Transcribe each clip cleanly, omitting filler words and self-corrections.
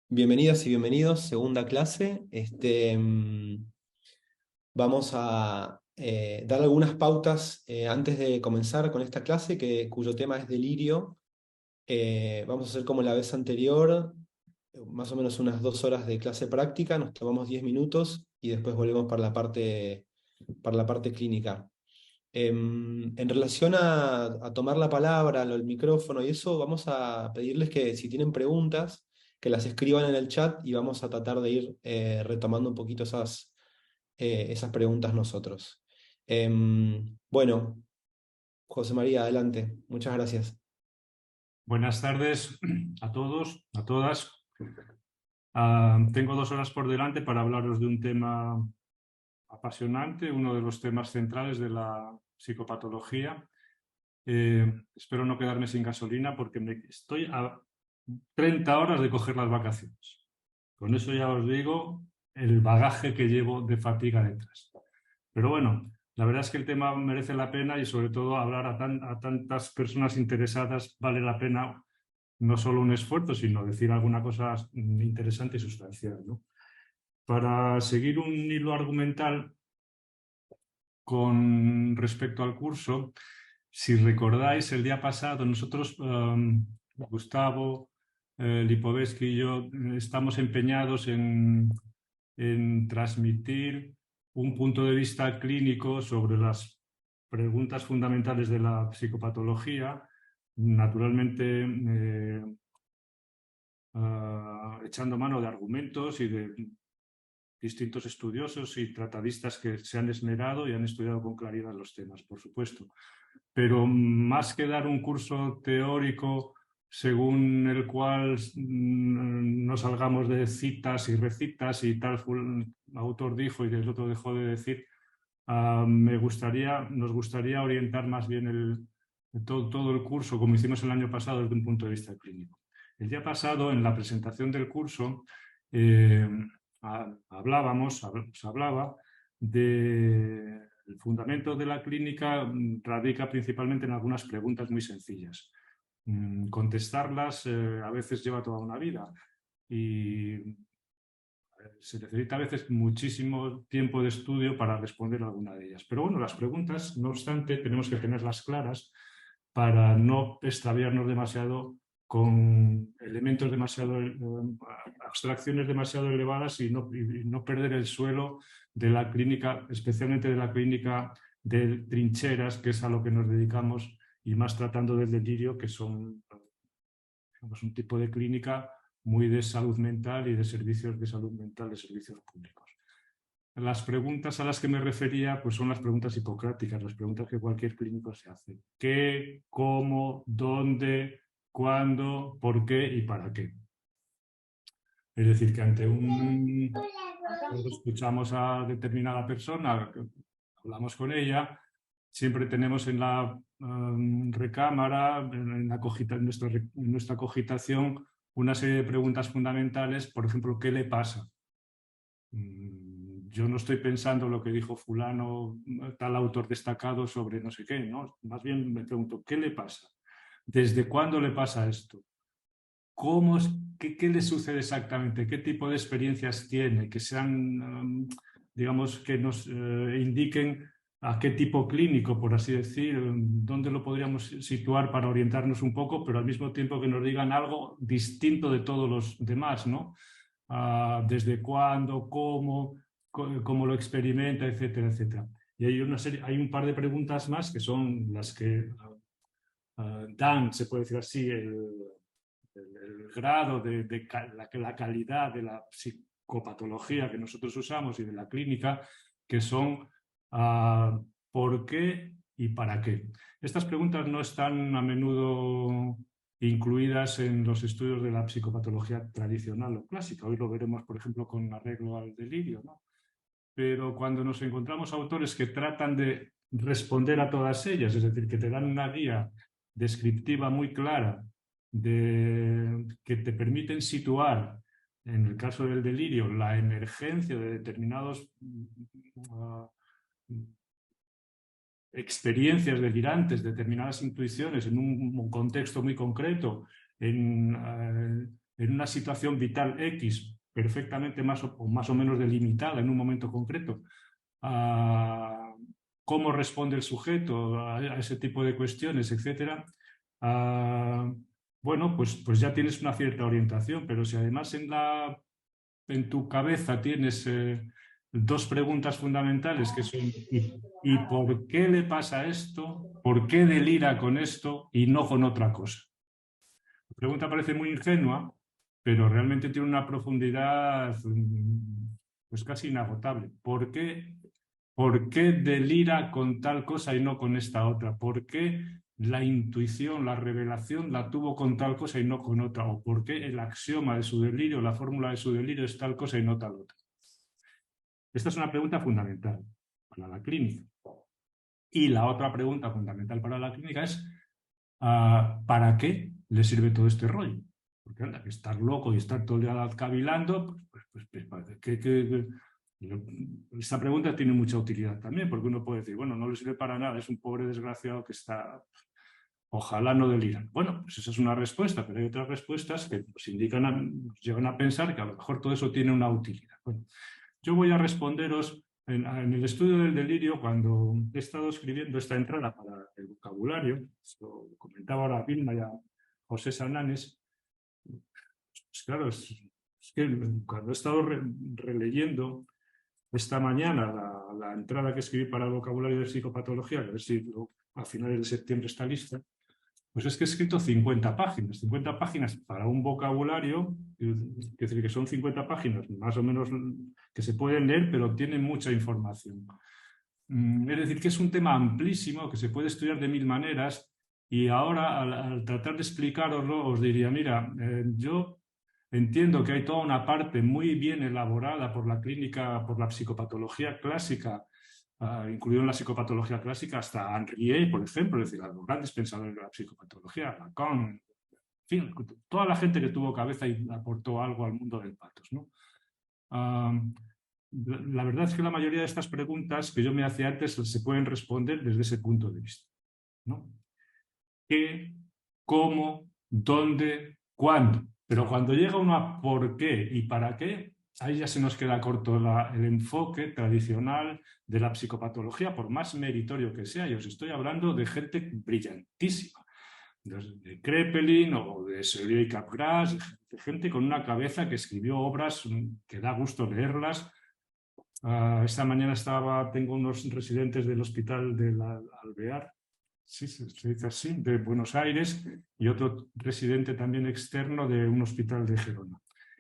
Bienvenidas y bienvenidos, segunda clase. Vamos a dar algunas pautas antes de comenzar con esta clase, cuyo tema es delirio. Vamos a hacer como la vez anterior, más o menos unas 2 horas de clase práctica, nos tomamos 10 minutos y después volvemos para la parte clínica. En relación a tomar la palabra, el micrófono y eso, vamos a pedirles que si tienen preguntas, que las escriban en el chat y vamos a tratar de ir retomando un poquito esas preguntas nosotros. Bueno, José María, adelante. Muchas gracias. Buenas tardes a todos, a todas. Tengo 2 horas por delante para hablaros de un tema apasionante, uno de los temas centrales de la psicopatología. Espero no quedarme sin gasolina porque estoy a 30 horas de coger las vacaciones. Con eso ya os digo el bagaje que llevo de fatiga detrás. Pero bueno, la verdad es que el tema merece la pena y sobre todo hablar a tantas personas interesadas vale la pena no solo un esfuerzo, sino decir alguna cosa interesante y sustancial, ¿no? Para seguir un hilo argumental con respecto al curso, si recordáis, el día pasado nosotros, Gustavo, Lipovetsky y yo, estamos empeñados en transmitir un punto de vista clínico sobre las preguntas fundamentales de la psicopatología, naturalmente echando mano de argumentos y de distintos estudiosos y tratadistas que se han esmerado y han estudiado con claridad los temas, por supuesto. Pero más que dar un curso teórico según el cual no salgamos de citas y recitas y tal autor dijo y el otro dejó de decir, nos gustaría orientar más bien todo el curso, como hicimos el año pasado, desde un punto de vista clínico. El día pasado, en la presentación del curso, se hablaba del fundamento de la clínica, radica principalmente en algunas preguntas muy sencillas. Contestarlas a veces lleva toda una vida y se necesita a veces muchísimo tiempo de estudio para responder a alguna de ellas. Pero bueno, las preguntas, no obstante, tenemos que tenerlas claras para no extraviarnos demasiado con elementos demasiado, abstracciones demasiado elevadas y no perder el suelo de la clínica, especialmente de la clínica de trincheras, que es a lo que nos dedicamos, y más tratando del delirio, que son, digamos, un tipo de clínica muy de salud mental y de servicios de salud mental, de servicios públicos. Las preguntas a las que me refería pues son las preguntas hipocráticas, las preguntas que cualquier clínico se hace. ¿Qué, cómo, dónde, cuándo, por qué y para qué? Es decir, que cuando escuchamos a determinada persona, hablamos con ella, siempre tenemos en la recámara, en nuestra cogitación, una serie de preguntas fundamentales. Por ejemplo, ¿qué le pasa? Yo no estoy pensando lo que dijo fulano, tal autor destacado sobre no sé qué, ¿no? Más bien me pregunto, ¿qué le pasa? ¿Desde cuándo le pasa esto? ¿Cómo es, qué le sucede exactamente? ¿Qué tipo de experiencias tiene? Que sean, digamos, que nos indiquen a qué tipo clínico, por así decir, dónde lo podríamos situar para orientarnos un poco, pero al mismo tiempo que nos digan algo distinto de todos los demás, ¿no? Desde cuándo, cómo lo experimenta, etcétera, etcétera. Y hay un par de preguntas más que son las que dan, se puede decir así, el grado la calidad de la psicopatología que nosotros usamos y de la clínica, que son ¿por qué y para qué? Estas preguntas no están a menudo incluidas en los estudios de la psicopatología tradicional o clásica. Hoy lo veremos, por ejemplo, con arreglo al delirio, ¿no? Pero cuando nos encontramos autores que tratan de responder a todas ellas, es decir, que te dan una guía descriptiva muy clara que te permiten situar, en el caso del delirio, la emergencia de determinados experiencias delirantes, determinadas intuiciones en un contexto muy concreto, en en una situación vital X, perfectamente más o menos delimitada en un momento concreto, cómo responde el sujeto a ese tipo de cuestiones, etcétera, bueno, pues ya tienes una cierta orientación, pero si además en tu cabeza tienes dos preguntas fundamentales que son ¿y por qué le pasa esto? ¿Por qué delira con esto y no con otra cosa? La pregunta parece muy ingenua, pero realmente tiene una profundidad pues casi inagotable. ¿Por qué delira con tal cosa y no con esta otra? ¿Por qué la intuición, la revelación la tuvo con tal cosa y no con otra? ¿O por qué el axioma de su delirio, la fórmula de su delirio es tal cosa y no tal otra? Esta es una pregunta fundamental para la clínica. Y la otra pregunta fundamental para la clínica es ¿para qué le sirve todo este rollo? Porque anda, que estar loco y estar todo el día cavilando, esta pregunta tiene mucha utilidad también, porque uno puede decir, bueno, no le sirve para nada, es un pobre desgraciado que está, ojalá no deliran. Bueno, pues esa es una respuesta, pero hay otras respuestas que nos nos llevan a pensar que a lo mejor todo eso tiene una utilidad. Bueno, yo voy a responderos en el estudio del delirio, cuando he estado escribiendo esta entrada para el vocabulario, lo comentaba ahora Vilma y a José Sananes, pues claro, es que cuando he estado releyendo esta mañana la entrada que escribí para el vocabulario de psicopatología, a ver si a finales de septiembre está lista, pues es que he escrito 50 páginas para un vocabulario, es decir, que son 50 páginas más o menos que se pueden leer, pero tienen mucha información. Es decir, que es un tema amplísimo que se puede estudiar de mil maneras, y ahora al tratar de explicaroslo os diría, mira, yo entiendo que hay toda una parte muy bien elaborada por la clínica, por la psicopatología clásica, incluido en la psicopatología clásica hasta Henriet, por ejemplo, es decir, a los grandes pensadores de la psicopatología, Lacan, en fin, toda la gente que tuvo cabeza y aportó algo al mundo del pathos, ¿no? La verdad es que la mayoría de estas preguntas que yo me hacía antes se pueden responder desde ese punto de vista, ¿no? ¿Qué? ¿Cómo? ¿Dónde? ¿Cuándo? Pero cuando llega uno a por qué y para qué, ahí ya se nos queda corto el enfoque tradicional de la psicopatología, por más meritorio que sea. Y os estoy hablando de gente brillantísima, de Kraepelin o de Sergei Capgras, de gente con una cabeza que escribió obras que da gusto leerlas. Esta mañana tengo unos residentes del Hospital del Alvear, sí, se dice así, de Buenos Aires, y otro residente también externo de un hospital de Gerona.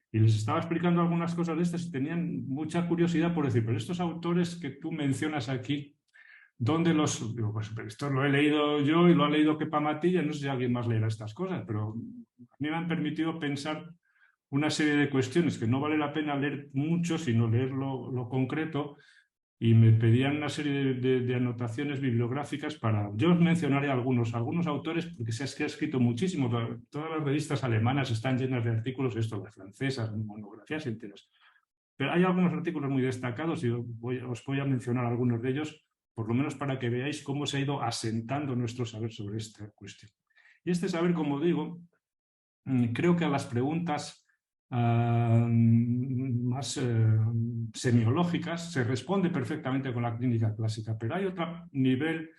Y les estaba explicando algunas cosas de estas y tenían mucha curiosidad por decir, pero estos autores que tú mencionas aquí, ¿dónde los...? Digo, pues esto lo he leído yo y lo ha leído Kepa Matilla, no sé si alguien más leerá estas cosas, pero a mí me han permitido pensar una serie de cuestiones que no vale la pena leer mucho, sino leer lo concreto, y me pedían una serie de anotaciones bibliográficas para... Yo os mencionaré algunos autores, porque se ha escrito muchísimo. Todas las revistas alemanas están llenas de artículos, las francesas, monografías enteras. Pero hay algunos artículos muy destacados y os voy a mencionar algunos de ellos, por lo menos para que veáis cómo se ha ido asentando nuestro saber sobre esta cuestión. Y este saber, como digo, creo que a las preguntas más semiológicas se responde perfectamente con la clínica clásica, pero hay otro nivel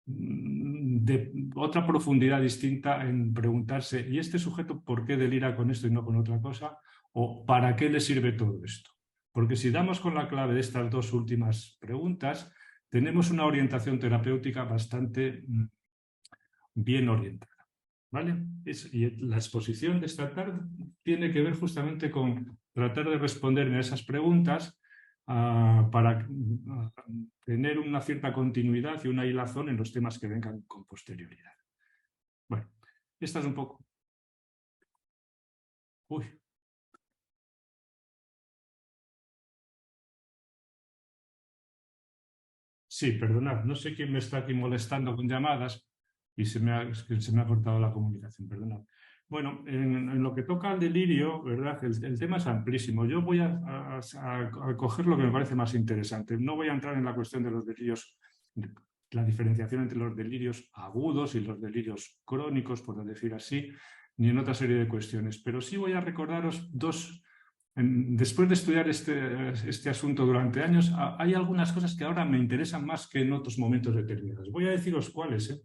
de otra profundidad distinta en preguntarse, ¿y este sujeto por qué delira con esto y no con otra cosa? ¿O para qué le sirve todo esto? Porque si damos con la clave de estas dos últimas preguntas, tenemos una orientación terapéutica bastante bien orientada. ¿Vale? Y la exposición de esta tarde tiene que ver justamente con tratar de responderme a esas preguntas para tener una cierta continuidad y una hilazón en los temas que vengan con posterioridad. Bueno, esta es un poco... Uy. Sí, perdonad, no sé quién me está aquí molestando con llamadas y se me ha cortado la comunicación, perdonad. Bueno, en lo que toca al delirio, ¿verdad? El tema es amplísimo. Yo voy a coger lo que me parece más interesante. No voy a entrar en la cuestión de los delirios, la diferenciación entre los delirios agudos y los delirios crónicos, por decir así, ni en otra serie de cuestiones, pero sí voy a recordaros dos. Después de estudiar este asunto durante años, hay algunas cosas que ahora me interesan más que en otros momentos determinados. Voy a deciros cuáles,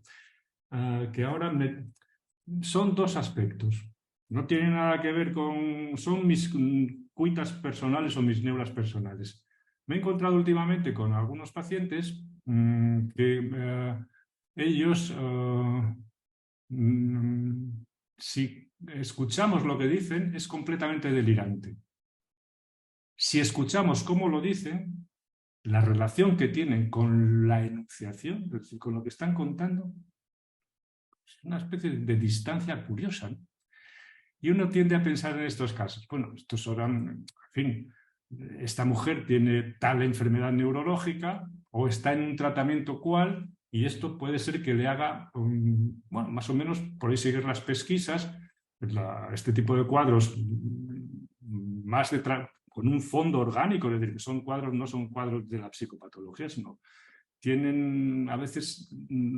que ahora son dos aspectos. No tienen nada que ver con... son mis cuitas personales o mis neuras personales. Me he encontrado últimamente con algunos pacientes que ellos, si escuchamos lo que dicen, es completamente delirante. Si escuchamos cómo lo dicen, la relación que tienen con la enunciación, es decir, con lo que están contando, es una especie de distancia curiosa, ¿no? Y uno tiende a pensar en estos casos. Bueno, estos son, en fin, esta mujer tiene tal enfermedad neurológica o está en un tratamiento cual, y esto puede ser que le haga, bueno, más o menos, por ahí seguir las pesquisas, este tipo de cuadros más con un fondo orgánico, es decir, que son cuadros, no son cuadros de la psicopatología, sino tienen, a veces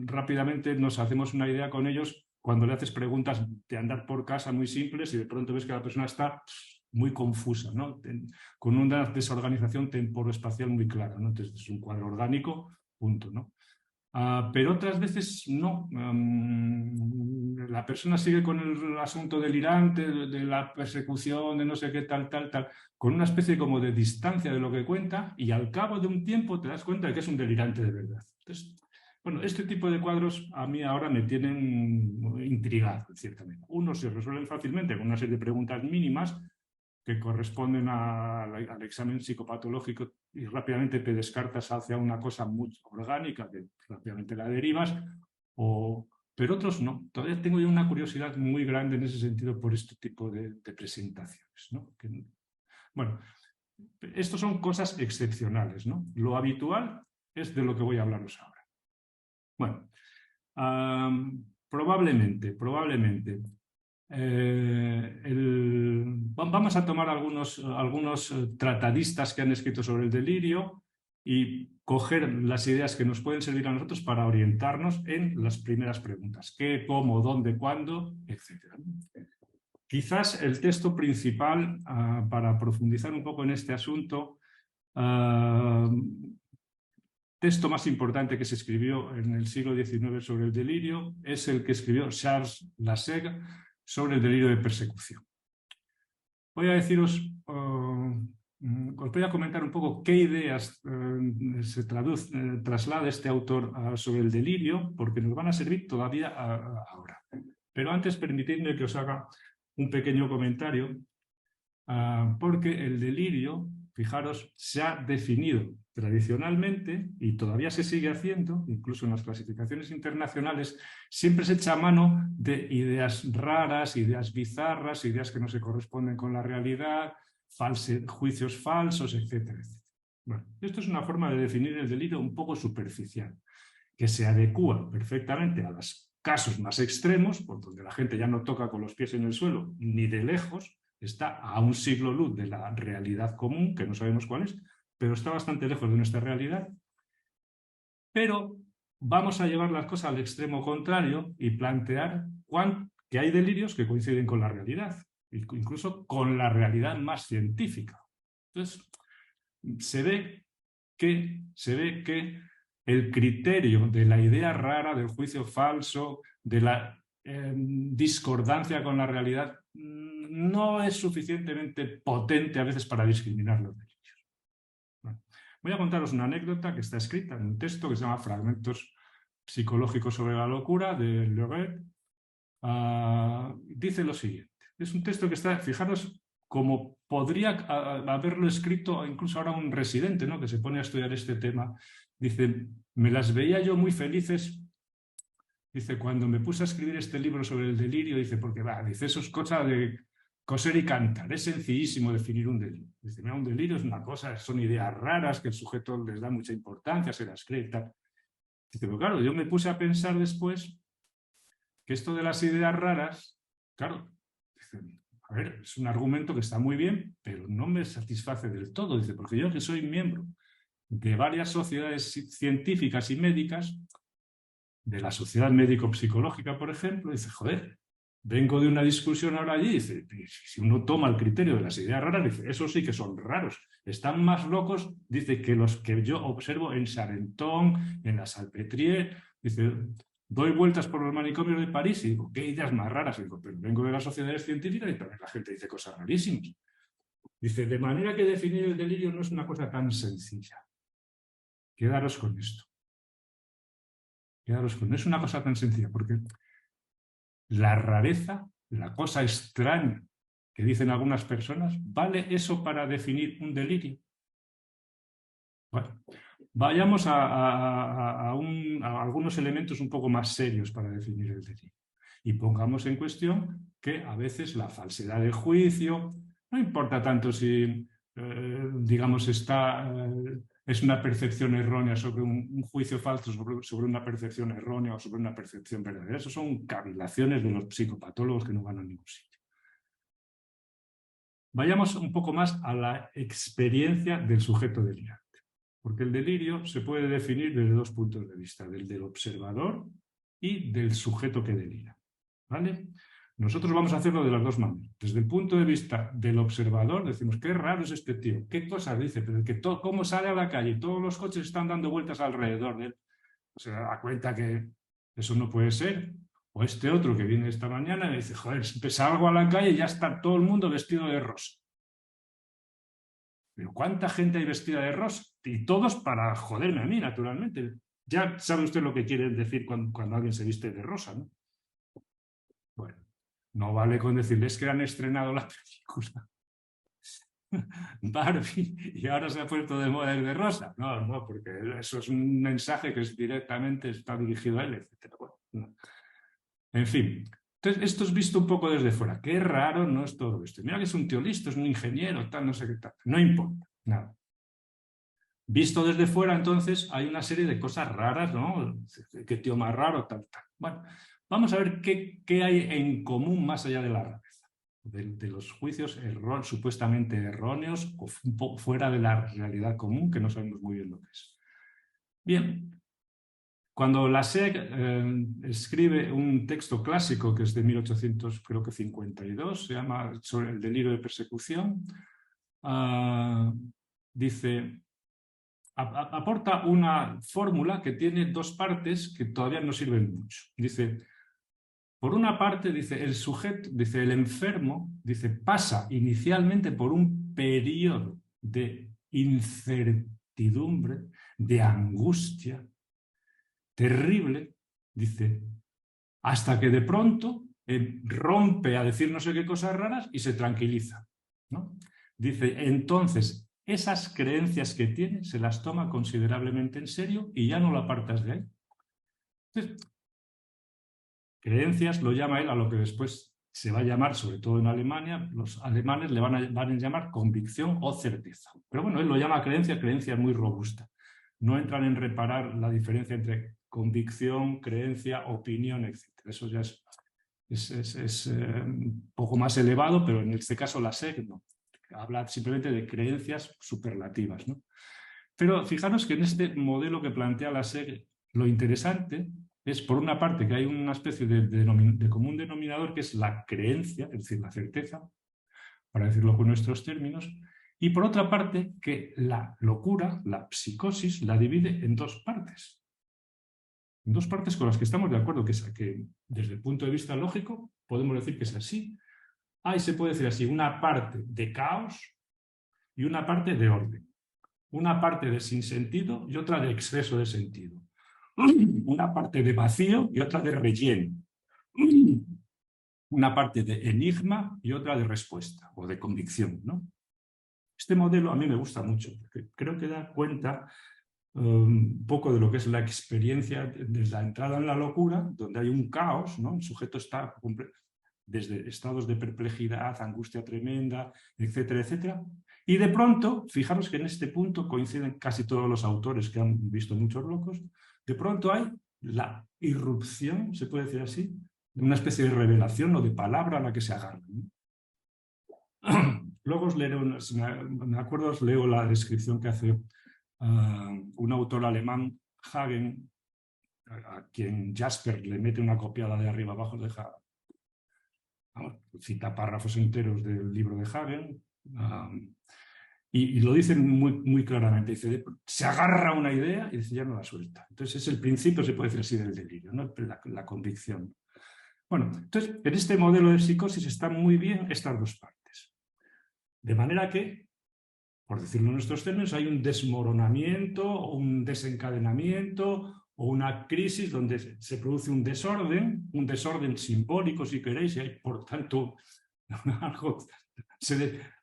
rápidamente nos hacemos una idea con ellos cuando le haces preguntas de andar por casa muy simples y de pronto ves que la persona está muy confusa, ¿no? Con una desorganización temporoespacial muy clara, ¿no? Entonces es un cuadro orgánico, punto, ¿no? Pero otras veces no. La persona sigue con el asunto delirante de la persecución, de no sé qué, tal, con una especie como de distancia de lo que cuenta, y al cabo de un tiempo te das cuenta de que es un delirante de verdad. Entonces, bueno, este tipo de cuadros a mí ahora me tienen intrigado, ciertamente. Unos se resuelven fácilmente con una serie de preguntas mínimas que corresponden al examen psicopatológico y rápidamente te descartas hacia una cosa muy orgánica, que rápidamente la derivas, pero otros no. Todavía tengo yo una curiosidad muy grande en ese sentido por este tipo de presentaciones, ¿no? Bueno, estos son cosas excepcionales, ¿no? Lo habitual es de lo que voy a hablaros ahora. Bueno, probablemente, vamos a tomar algunos tratadistas que han escrito sobre el delirio y coger las ideas que nos pueden servir a nosotros para orientarnos en las primeras preguntas. ¿Qué, cómo, dónde, cuándo, etcétera? Quizás el texto principal para profundizar un poco en este asunto, texto más importante que se escribió en el siglo XIX sobre el delirio es el que escribió Charles Lasègue sobre el delirio de persecución. Voy a deciros, os voy a comentar un poco qué ideas traslada este autor sobre el delirio, porque nos van a servir todavía ahora. Pero antes permitidme que os haga un pequeño comentario, porque el delirio, fijaros, se ha definido tradicionalmente, y todavía se sigue haciendo, incluso en las clasificaciones internacionales, siempre se echa a mano de ideas raras, ideas bizarras, ideas que no se corresponden con la realidad, juicios falsos, etcétera, etcétera. Bueno, esto es una forma de definir el delirio un poco superficial, que se adecúa perfectamente a los casos más extremos, por donde la gente ya no toca con los pies en el suelo, ni de lejos, está a un siglo luz de la realidad común, que no sabemos cuál es, pero está bastante lejos de nuestra realidad. Pero vamos a llevar las cosas al extremo contrario y plantear que hay delirios que coinciden con la realidad, incluso con la realidad más científica. Entonces, se ve que el criterio de la idea rara, del juicio falso, de la discordancia con la realidad, no es suficientemente potente a veces para discriminar los delirios. Bueno, voy a contaros una anécdota que está escrita en un texto que se llama Fragmentos psicológicos sobre la locura, de Leguet. Dice lo siguiente. Es un texto que está, fijaros, como podría haberlo escrito incluso ahora un residente, ¿no?, que se pone a estudiar este tema. Dice, me las veía yo muy felices, dice, cuando me puse a escribir este libro sobre el delirio, dice, porque dice, eso es cosa de coser y cantar, es sencillísimo definir un delirio. Dice, mira, un delirio es una cosa, son ideas raras que el sujeto les da mucha importancia, se las cree y tal. Dice, pero claro, yo me puse a pensar después que esto de las ideas raras, claro, dice, a ver, es un argumento que está muy bien, pero no me satisface del todo. Dice, porque yo que soy miembro de varias sociedades científicas y médicas, de la Sociedad Médico-Psicológica, por ejemplo, dice, joder, vengo de una discusión ahora allí, dice, si uno toma el criterio de las ideas raras, dice, esos sí que son raros, están más locos, dice, que los que yo observo en Charenton, en la Salpêtrière, dice, doy vueltas por los manicomios de París y digo, ¿qué ideas más raras? Digo, pero vengo de las sociedades científicas y también la gente dice cosas rarísimas. Dice, de manera que definir el delirio no es una cosa tan sencilla. Quedaros con esto. Quedaros con, no es una cosa tan sencilla, porque la rareza, la cosa extraña que dicen algunas personas, ¿vale eso para definir un delirio? Bueno, vayamos a algunos elementos un poco más serios para definir el delirio. Y pongamos en cuestión que a veces la falsedad del juicio, no importa tanto si, digamos, es una percepción errónea sobre un juicio falso, sobre una percepción errónea o sobre una percepción verdadera. Eso son cavilaciones de los psicopatólogos que no van a ningún sitio. Vayamos un poco más a la experiencia del sujeto delirante. Porque el delirio se puede definir desde dos puntos de vista, del observador y del sujeto que delira. ¿Vale? Nosotros vamos a hacerlo de las dos maneras. Desde el punto de vista del observador, decimos, qué raro es este tío, qué cosas dice, pero cómo sale a la calle, todos los coches están dando vueltas alrededor de él. Se da cuenta que eso no puede ser. O este otro que viene esta mañana y dice, joder, salgo a la calle y ya está todo el mundo vestido de rosa. Pero ¿cuánta gente hay vestida de rosa? Y todos para joderme a mí, naturalmente. Ya sabe usted lo que quiere decir cuando alguien se viste de rosa, ¿no? Bueno, no vale con decirles que han estrenado la película Barbie y ahora se ha puesto de moda el de rosa. No, no, porque eso es un mensaje que directamente está dirigido a él, etc. Bueno, no. En fin, entonces esto es visto un poco desde fuera. Qué raro no es todo esto. Mira que es un tío listo, es un ingeniero, tal, no sé qué tal. No importa, nada. Visto desde fuera, entonces, hay una serie de cosas raras, ¿no? Qué tío más raro, tal, tal. Bueno, vamos a ver qué hay en común más allá de la rareza, de los juicios supuestamente erróneos o un poco fuera de la realidad común, que no sabemos muy bien lo que es. Bien, cuando Lasec escribe un texto clásico que es de 1852, se llama Sobre el delirio de persecución, dice... aporta una fórmula que tiene dos partes que todavía no sirven mucho. Dice, por una parte, dice, el sujeto, dice, el enfermo, dice, pasa inicialmente por un periodo de incertidumbre, de angustia terrible, dice, hasta que de pronto rompe a decir no sé qué cosas raras y se tranquiliza, ¿no? Dice, entonces, esas creencias que tiene se las toma considerablemente en serio y ya no lo apartas de él. Entonces, creencias lo llama él a lo que después se va a llamar, sobre todo en Alemania, los alemanes le van a llamar convicción o certeza. Pero bueno, él lo llama creencia muy robusta. No entran en reparar la diferencia entre convicción, creencia, opinión, etc. Eso ya es un poco más elevado, pero en este caso la SEC no. Habla simplemente de creencias superlativas, ¿no? Pero fijaros que en este modelo que plantea la SEC, lo interesante es, por una parte, que hay una especie de común denominador que es la creencia, es decir, la certeza, para decirlo con nuestros términos, y por otra parte, que la locura, la psicosis, la divide en dos partes. En dos partes con las que estamos de acuerdo, que desde el punto de vista lógico podemos decir que es así. Ahí se puede decir así, una parte de caos y una parte de orden. Una parte de sinsentido y otra de exceso de sentido. Una parte de vacío y otra de relleno. Una parte de enigma y otra de respuesta o de convicción, ¿no? Este modelo a mí me gusta mucho porque creo que da cuenta un poco de lo que es la experiencia desde la entrada en la locura, donde hay un caos, ¿no? El sujeto está desde estados de perplejidad, angustia tremenda, etcétera, etcétera. Y de pronto, fijaros que en este punto coinciden casi todos los autores que han visto muchos locos, de pronto hay la irrupción, se puede decir así, de una especie de revelación o de palabra a la que se agarran. Luego os leeré, si me acuerdo, os leo la descripción que hace un autor alemán, Hagen, a quien Jasper le mete una copiada de arriba abajo, deja cita párrafos enteros del libro de Hagen, y lo dicen muy claramente. Dice, se agarra una idea y dice, ya no la suelta. Entonces es el principio, se puede decir así, del delirio, ¿no? La convicción. Bueno, entonces en este modelo de psicosis están muy bien estas dos partes. De manera que, por decirlo en nuestros términos, hay un desmoronamiento o un desencadenamiento o una crisis donde se produce un desorden simbólico, si queréis, y hay, por tanto,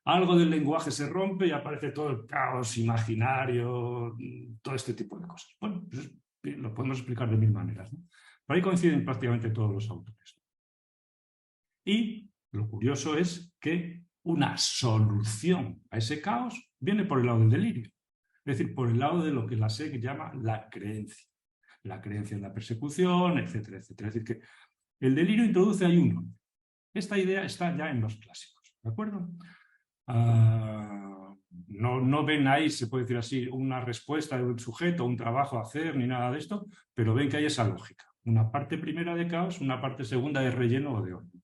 algo del lenguaje se rompe y aparece todo el caos imaginario, todo este tipo de cosas. Bueno, pues lo podemos explicar de mil maneras, ¿no? Pero ahí coinciden prácticamente todos los autores. Y lo curioso es que una solución a ese caos viene por el lado del delirio, es decir, por el lado de lo que la SEC llama la creencia en la persecución, etcétera, etcétera. Es decir, que el delirio introduce ahí un orden. Esta idea está ya en los clásicos, ¿de acuerdo? No ven ahí, se puede decir así, una respuesta de un sujeto, un trabajo a hacer, ni nada de esto, pero ven que hay esa lógica. Una parte primera de caos, una parte segunda de relleno o de orden.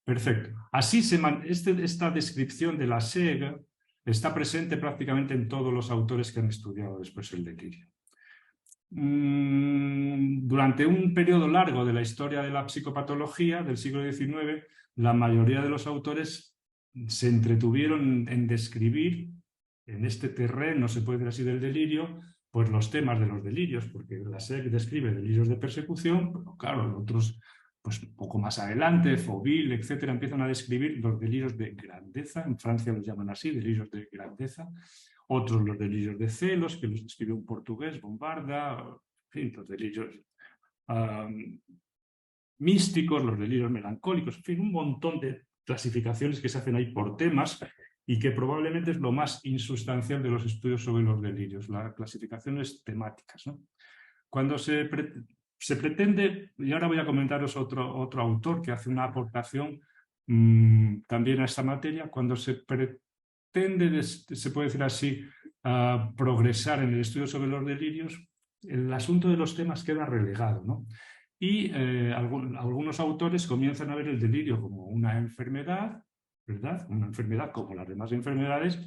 Perfecto. Así esta descripción de la SEG está presente prácticamente en todos los autores que han estudiado después el delirio. Durante un periodo largo de la historia de la psicopatología del siglo XIX, la mayoría de los autores se entretuvieron en describir en este terreno, se puede decir así, del delirio, pues los temas de los delirios, porque la SEG describe delirios de persecución, pero claro, otros, pues un poco más adelante, Foville, etcétera, empiezan a describir los delirios de grandeza, en Francia los llaman así, delirios de grandeza, otros los delirios de celos, que los describe un portugués, Bombarda, en fin, los delirios místicos, los delirios melancólicos, en fin, un montón de clasificaciones que se hacen ahí por temas y que probablemente es lo más insustancial de los estudios sobre los delirios, las clasificaciones temáticas, ¿no? Cuando se pretende, y ahora voy a comentaros otro autor que hace una aportación también a esta materia, cuando se pretende, se puede decir así, progresar en el estudio sobre los delirios, el asunto de los temas queda relegado, ¿no? Y algunos autores comienzan a ver el delirio como una enfermedad, ¿verdad? Una enfermedad como las demás enfermedades,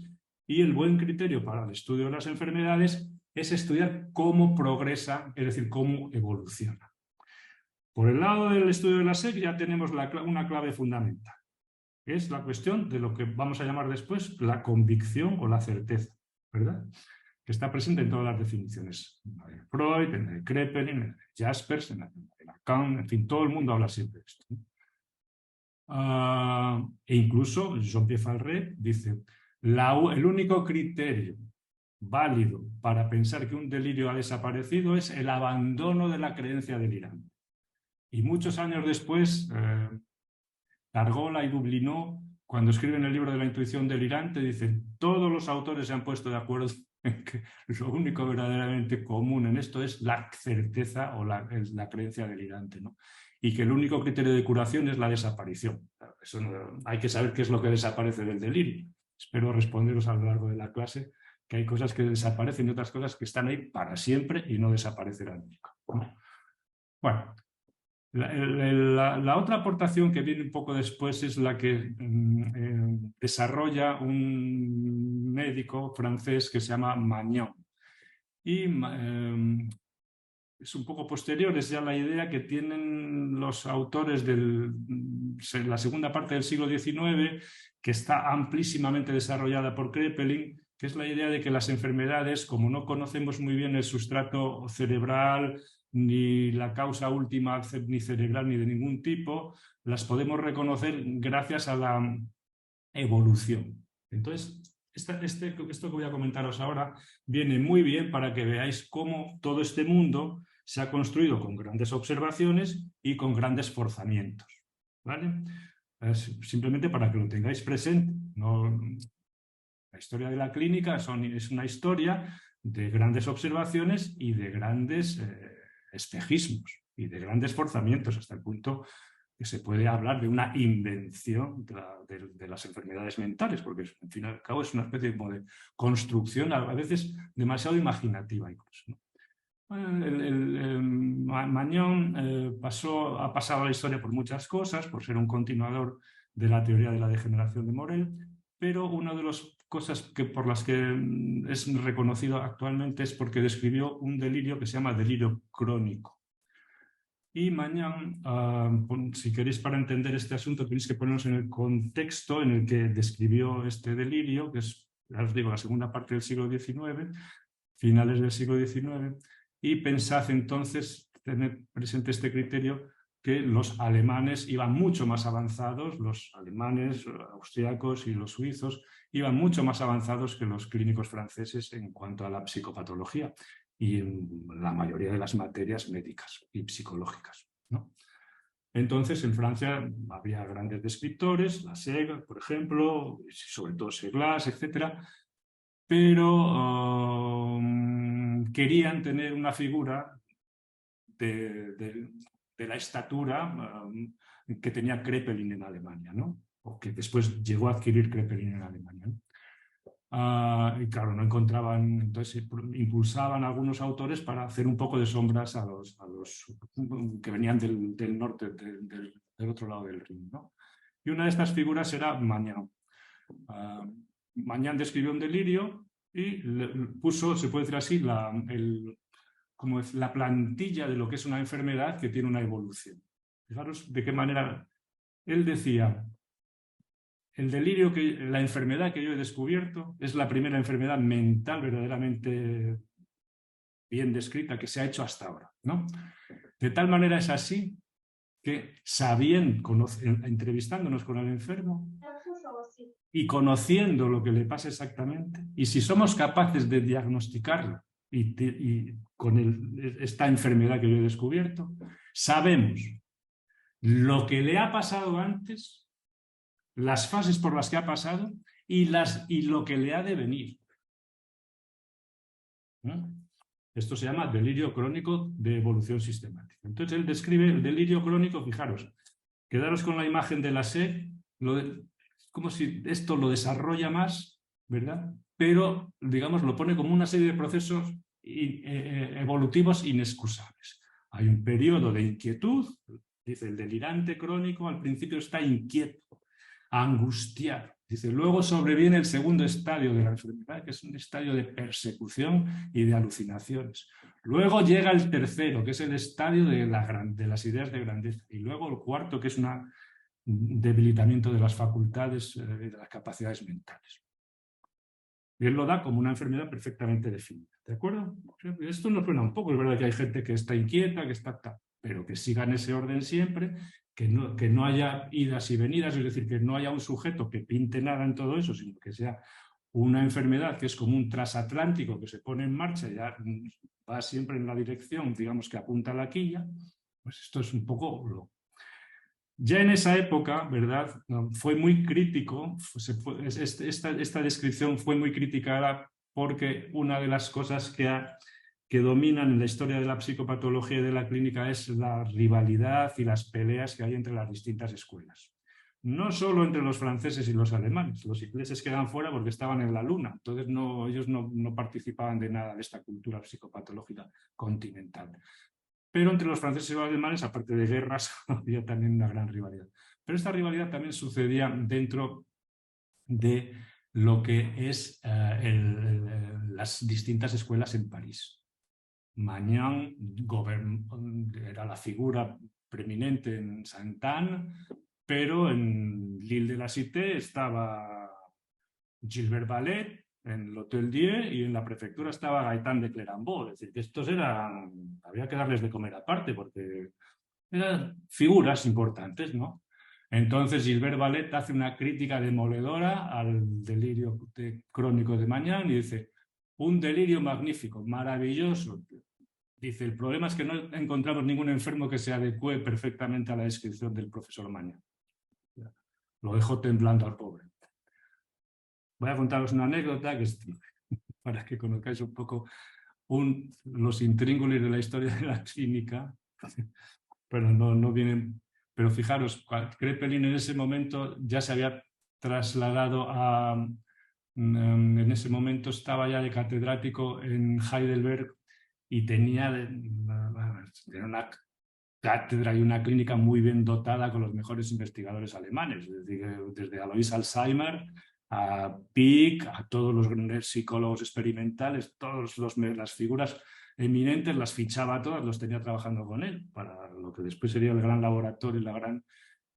y el buen criterio para el estudio de las enfermedades es estudiar cómo progresa, es decir, cómo evoluciona. Por el lado del estudio de la SEC ya tenemos una clave fundamental, que es la cuestión de lo que vamos a llamar después la convicción o la certeza, ¿verdad? Que está presente en todas las definiciones, en la de Freud, en la de Kraepelin, en la de Jaspers, en la de Lacan, en fin, todo el mundo habla siempre de esto. E incluso Jean-Pierre Falret dice, el único criterio válido para pensar que un delirio ha desaparecido es el abandono de la creencia delirante. Y muchos años después, Targola y Dublineau, cuando escriben el libro de la intuición delirante, dicen, todos los autores se han puesto de acuerdo en que lo único verdaderamente común en esto es la certeza o la creencia delirante, ¿no? Y que el único criterio de curación es la desaparición. Eso hay que saber qué es lo que desaparece del delirio. Espero responderos a lo largo de la clase que hay cosas que desaparecen y otras cosas que están ahí para siempre y no desaparecerán nunca. Bueno, la otra aportación que viene un poco después es la que desarrolla un médico francés que se llama Magnon. Y es un poco posterior, es ya la idea que tienen los autores de la segunda parte del siglo XIX, que está amplísimamente desarrollada por Kraepelin, que es la idea de que las enfermedades, como no conocemos muy bien el sustrato cerebral, ni la causa última ni cerebral ni de ningún tipo, las podemos reconocer gracias a la evolución. Entonces, esto que voy a comentaros ahora viene muy bien para que veáis cómo todo este mundo se ha construido con grandes observaciones y con grandes forzamientos, ¿vale? Simplemente para que lo tengáis presente. La historia de la clínica es una historia de grandes observaciones y de grandes espejismos y de grandes forzamientos, hasta el punto que se puede hablar de una invención de las enfermedades mentales, porque al fin y al cabo es una especie de construcción a veces demasiado imaginativa incluso, ¿no? Magnon ha pasado a la historia por muchas cosas, por ser un continuador de la teoría de la degeneración de Morel, pero una de las cosas por las que es reconocido actualmente es porque describió un delirio que se llama delirio crónico. Y Magnon, si queréis, para entender este asunto, tenéis que ponernos en el contexto en el que describió este delirio, que es, ya os digo, la segunda parte del siglo XIX, finales del siglo XIX, y pensad entonces, tener presente este criterio, que los alemanes iban mucho más avanzados, los alemanes, austriacos y los suizos, iban mucho más avanzados que los clínicos franceses en cuanto a la psicopatología y en la mayoría de las materias médicas y psicológicas, ¿no? Entonces, en Francia había grandes descriptores, Lasègue, por ejemplo, sobre todo Seglas, etc., pero querían tener una figura de la estatura que tenía Kraepelin en Alemania, ¿no? O que después llegó a adquirir Kraepelin en Alemania, ¿no? Y claro, no encontraban, entonces impulsaban a algunos autores para hacer un poco de sombras a los que venían del norte, del otro lado del Rin, ¿no? Y una de estas figuras era Magnan. Magnan describió un delirio y puso, se puede decir así, como es la plantilla de lo que es una enfermedad que tiene una evolución. Fijaros de qué manera él decía: el delirio, la enfermedad que yo he descubierto es la primera enfermedad mental verdaderamente bien descrita que se ha hecho hasta ahora, ¿no? De tal manera es así que entrevistándonos con el enfermo y conociendo lo que le pasa exactamente, y si somos capaces de diagnosticarlo y con esta enfermedad que yo he descubierto, sabemos lo que le ha pasado antes, las fases por las que ha pasado y lo que le ha de venir. ¿No? Esto se llama delirio crónico de evolución sistemática. Entonces él describe el delirio crónico, fijaros, quedaros con la imagen de Lasègue, como si esto lo desarrolla más, ¿verdad? Pero, digamos, lo pone como una serie de procesos evolutivos inexcusables. Hay un periodo de inquietud, dice el delirante crónico, al principio está inquieto, angustiado. Dice, luego sobreviene el segundo estadio de la enfermedad, que es un estadio de persecución y de alucinaciones. Luego llega el tercero, que es el estadio de las ideas de grandeza. Y luego el cuarto, que es un debilitamiento de las facultades y de las capacidades mentales. Y él lo da como una enfermedad perfectamente definida. ¿De acuerdo? Esto nos suena un poco. Es verdad que hay gente que está inquieta, que está tal, pero que siga en ese orden siempre, que no haya idas y venidas, es decir, que no haya un sujeto que pinte nada en todo eso, sino que sea una enfermedad que es como un transatlántico que se pone en marcha y ya va siempre en la dirección, digamos, que apunta a la quilla. Pues esto es un poco lo... Ya en esa época, ¿verdad?, fue muy crítico, esta descripción fue muy criticada porque una de las cosas que dominan en la historia de la psicopatología y de la clínica es la rivalidad y las peleas que hay entre las distintas escuelas. No solo entre los franceses y los alemanes, los ingleses quedan fuera porque estaban en la luna, entonces ellos no participaban de nada de esta cultura psicopatológica continental. Pero entre los franceses y los alemanes, aparte de guerras, había también una gran rivalidad. Pero esta rivalidad también sucedía dentro de lo que es las distintas escuelas en París. Magnan era la figura preeminente en Saint-Anne, pero en l'Île de la Cité estaba Gilbert Ballet, en el Hotel Dieu, y en la prefectura estaba Gaëtan de Clérambault. Es decir, que estos había que darles de comer aparte, porque eran figuras importantes, ¿no? Entonces Gilbert Ballet hace una crítica demoledora al delirio crónico de Magnan y dice: un delirio magnífico, maravilloso. Dice, el problema es que no encontramos ningún enfermo que se adecue perfectamente a la descripción del profesor Magnan. Lo dejó temblando al pobre. Voy a contaros una anécdota para que conozcáis un poco los intríngulis de la historia de la clínica, pero no vienen. Pero fijaros, Kraepelin en ese momento ya se había trasladado en ese momento estaba ya de catedrático en Heidelberg y tenía una cátedra y una clínica muy bien dotada con los mejores investigadores alemanes, es decir, desde Alois Alzheimer a Pick, a todos los grandes psicólogos experimentales, todas las figuras eminentes las fichaba todas, los tenía trabajando con él, para lo que después sería el gran laboratorio y la gran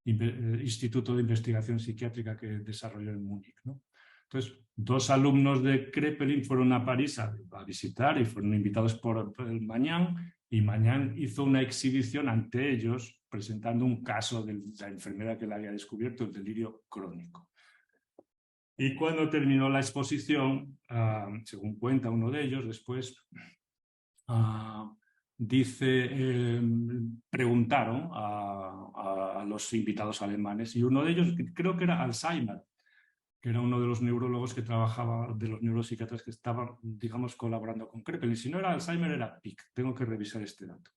instituto de investigación psiquiátrica que desarrolló en Múnich, ¿no? Entonces, 2 alumnos de Kraepelin fueron a París a visitar y fueron invitados por el Magnan, y Magnan hizo una exhibición ante ellos presentando un caso de la enfermedad que le había descubierto, el delirio crónico. Y cuando terminó la exposición, según cuenta uno de ellos después, preguntaron a los invitados alemanes, y uno de ellos, creo que era Alzheimer, que era uno de los neurólogos que trabajaba, de los neuropsiquiatras que estaban, digamos, colaborando con Kraepelin. Si no era Alzheimer, era Pick. Tengo que revisar este dato.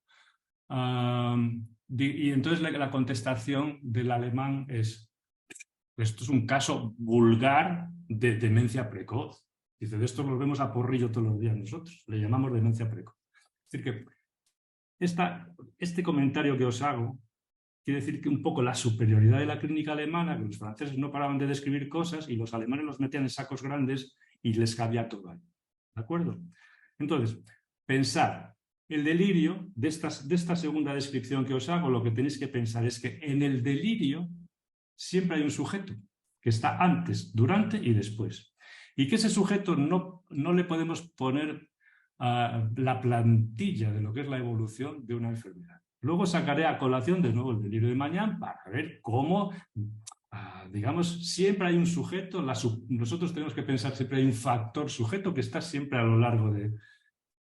Y entonces la contestación del alemán es: esto es un caso vulgar de demencia precoz. Dice, de esto lo vemos a porrillo todos los días nosotros. Le llamamos demencia precoz. Es decir, que este comentario que os hago quiere decir que un poco la superioridad de la clínica alemana, que los franceses no paraban de describir cosas y los alemanes los metían en sacos grandes y les cabía todo ahí. ¿De acuerdo? Entonces, pensar el delirio, de esta segunda descripción que os hago, lo que tenéis que pensar es que en el delirio siempre hay un sujeto que está antes, durante y después. Y que ese sujeto no le podemos poner la plantilla de lo que es la evolución de una enfermedad. Luego sacaré a colación de nuevo el delirio de Magnan para ver cómo, digamos, siempre hay un sujeto, nosotros tenemos que pensar siempre hay un factor sujeto que está siempre a lo largo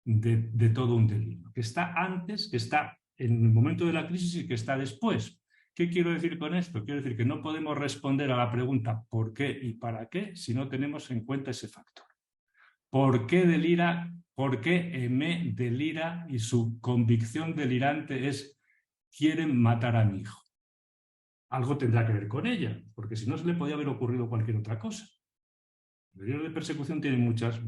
de todo un delirio, que está antes, que está en el momento de la crisis y que está después. ¿Qué quiero decir con esto? Quiero decir que no podemos responder a la pregunta ¿por qué y para qué si no tenemos en cuenta ese factor? ¿Por qué delira? ¿Por qué Aimé delira y su convicción delirante es quieren matar a mi hijo? Algo tendrá que ver con ella, porque si no se le podía haber ocurrido cualquier otra cosa. El delirio de persecución tiene muchas,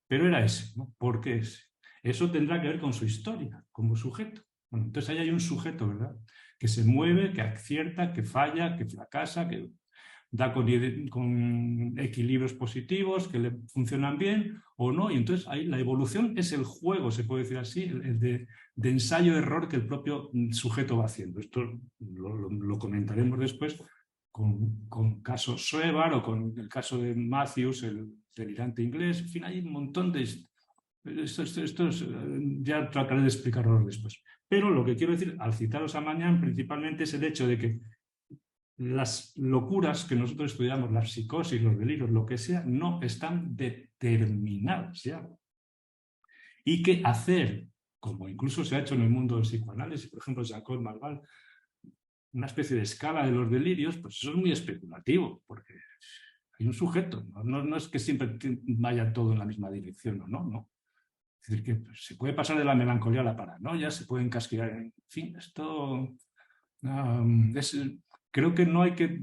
pero era ese, ¿no? ¿Por qué ese? Eso tendrá que ver con su historia, como sujeto. Bueno, entonces ahí hay un sujeto, ¿verdad? Que se mueve, que acierta, que falla, que fracasa, que da con equilibrios positivos que le funcionan bien o no, y entonces ahí la evolución es el juego, se puede decir así, el de ensayo-error que el propio sujeto va haciendo. Esto lo comentaremos después con casos Schreber o con el caso de Matthews, el delirante inglés. En fin, hay un montón de... ya trataré de explicarlo después. Pero lo que quiero decir, al citaros a Magnan, principalmente es el hecho de que las locuras que nosotros estudiamos, la psicosis, los delirios, lo que sea, no están determinadas ya. Y que hacer, como incluso se ha hecho en el mundo del psicoanálisis, por ejemplo, Jean-Claude Malval, una especie de escala de los delirios, pues eso es muy especulativo, porque hay un sujeto, no es que siempre vaya todo en la misma dirección, no. Es decir, que se puede pasar de la melancolía a la paranoia, se puede encasquillar, en fin, esto creo que no hay que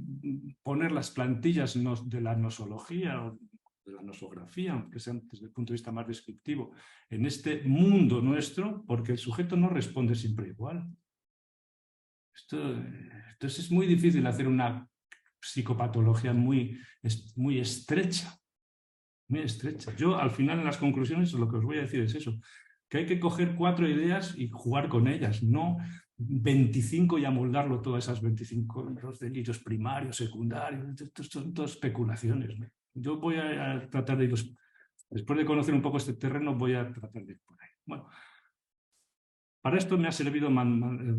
poner las plantillas de la nosología o de la nosografía, aunque sean desde el punto de vista más descriptivo, en este mundo nuestro, porque el sujeto no responde siempre igual. Entonces es muy difícil hacer una psicopatología muy estrecha. Muy estrecha. Yo al final en las conclusiones lo que os voy a decir es eso, que hay que coger 4 ideas y jugar con ellas, no 25 y amoldarlo todas esas 25, los delirios primarios, secundarios, estos son todas especulaciones, ¿no? Yo voy a tratar de ir, después de conocer un poco este terreno, voy a tratar de ir por ahí. Bueno, para esto me ha servido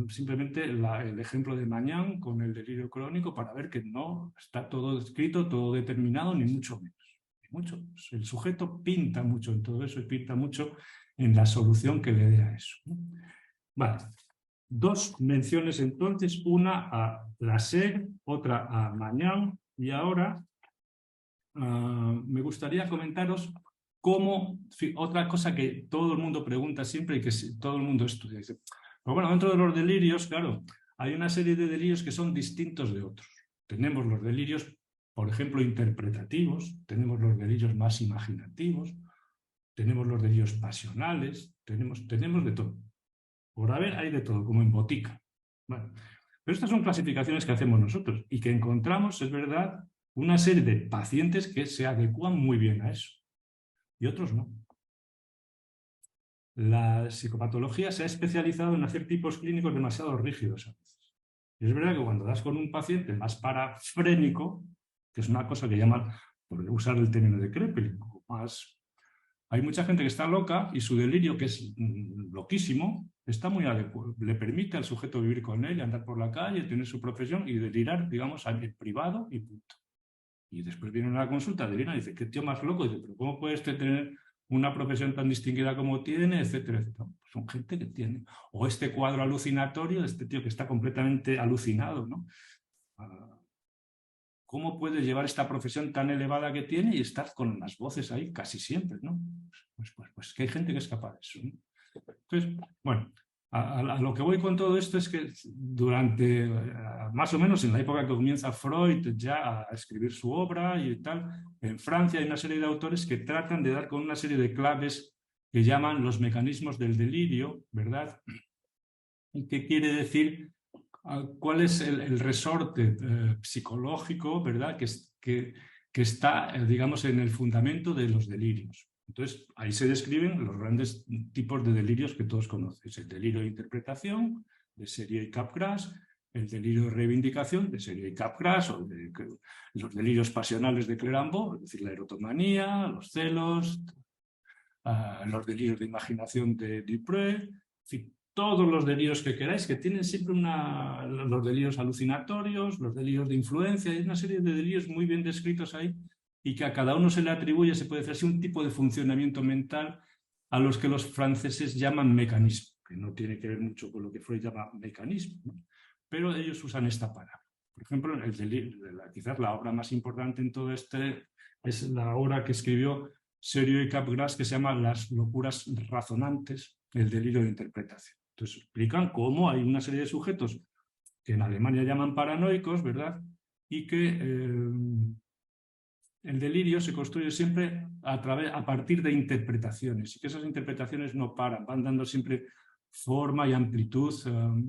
simplemente el ejemplo de Magnan con el delirio crónico para ver que no está todo escrito, todo determinado, ni mucho menos. Mucho. El sujeto pinta mucho en todo eso y pinta mucho en la solución que le dé a eso. Vale. 2 menciones entonces, una a Lasserre, otra a Magnan, y ahora me gustaría comentaros cómo, otra cosa que todo el mundo pregunta siempre y que todo el mundo estudia. Dice, pero bueno, dentro de los delirios, claro, hay una serie de delirios que son distintos de otros. Tenemos los delirios, por ejemplo, interpretativos, tenemos los delirios más imaginativos, tenemos los delirios pasionales, Tenemos de todo. Por haber hay de todo, como en botica. Bueno, pero estas son clasificaciones que hacemos nosotros y que encontramos, es verdad, una serie de pacientes que se adecuan muy bien a eso y otros no. La psicopatología se ha especializado en hacer tipos clínicos demasiado rígidos a veces. Y es verdad que cuando das con un paciente más parafrénico, que es una cosa que llaman, por usar el término de Kraepelin, más... Hay mucha gente que está loca y su delirio, que es loquísimo, está muy adecuado. Le permite al sujeto vivir con él, andar por la calle, tener su profesión y delirar, digamos, en privado y punto. Y después viene una consulta, delira y dice, ¿qué tío más loco? Y dice, pero ¿cómo puedes tener una profesión tan distinguida como tiene? Etcétera, etcétera. Pues son gente que tiene. O este cuadro alucinatorio, este tío que está completamente alucinado, ¿no? ¿Cómo puedes llevar esta profesión tan elevada que tiene y estar con las voces ahí casi siempre, ¿no? Pues que hay gente que es capaz de eso, ¿no? Entonces, bueno, a lo que voy con todo esto es que durante, más o menos en la época que comienza Freud ya a escribir su obra y tal, en Francia hay una serie de autores que tratan de dar con una serie de claves que llaman los mecanismos del delirio, ¿verdad? ¿Y qué quiere decir? ¿Cuál es el resorte psicológico, ¿verdad? que está, digamos, en el fundamento de los delirios? Entonces, ahí se describen los grandes tipos de delirios que todos conocéis. El delirio de interpretación, de Serieux y Capgras, el delirio de reivindicación, de Serieux y Capgras, o los delirios pasionales de Clerambault, es decir, la erotomanía, los celos, los delirios de imaginación de Dupré, en fin, todos los delirios que queráis, que tienen siempre los delirios alucinatorios, los delirios de influencia, hay una serie de delirios muy bien descritos ahí y que a cada uno se le atribuye, se puede decir así, un tipo de funcionamiento mental a los que los franceses llaman mecanismo, que no tiene que ver mucho con lo que Freud llama mecanismo, ¿no? Pero ellos usan esta palabra. Por ejemplo, quizás la obra más importante en todo este es la obra que escribió Serieux y Capgras, que se llama Las locuras razonantes, el delirio de interpretación. Entonces explican cómo hay una serie de sujetos que en Alemania llaman paranoicos, ¿verdad? Y que el delirio se construye siempre a partir de interpretaciones y que esas interpretaciones no paran, van dando siempre forma y amplitud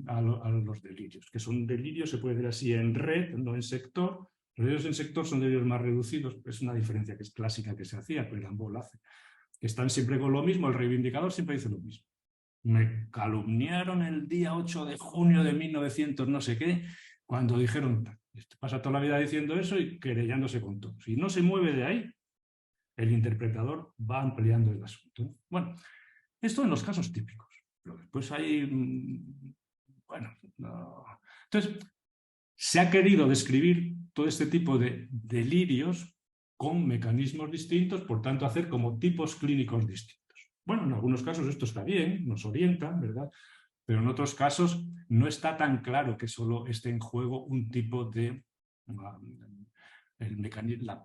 a los delirios, que son delirios, se puede decir así, en red, no en sector. Los delirios en sector son delirios más reducidos, es una diferencia que es clásica que se hacía, pero Clerambault lo hace. Están siempre con lo mismo, el reivindicador siempre dice lo mismo. Me calumniaron el día 8 de junio de 1900 no sé qué, cuando dijeron, pasa toda la vida diciendo eso y querellándose con todo. Si no se mueve de ahí, el interpretador va ampliando el asunto. Bueno, esto en los casos típicos. Pero después hay, bueno, no. Entonces, se ha querido describir todo este tipo de delirios con mecanismos distintos, por tanto, hacer como tipos clínicos distintos. Bueno, en algunos casos esto está bien, nos orienta, ¿verdad? Pero en otros casos no está tan claro que solo esté en juego un tipo de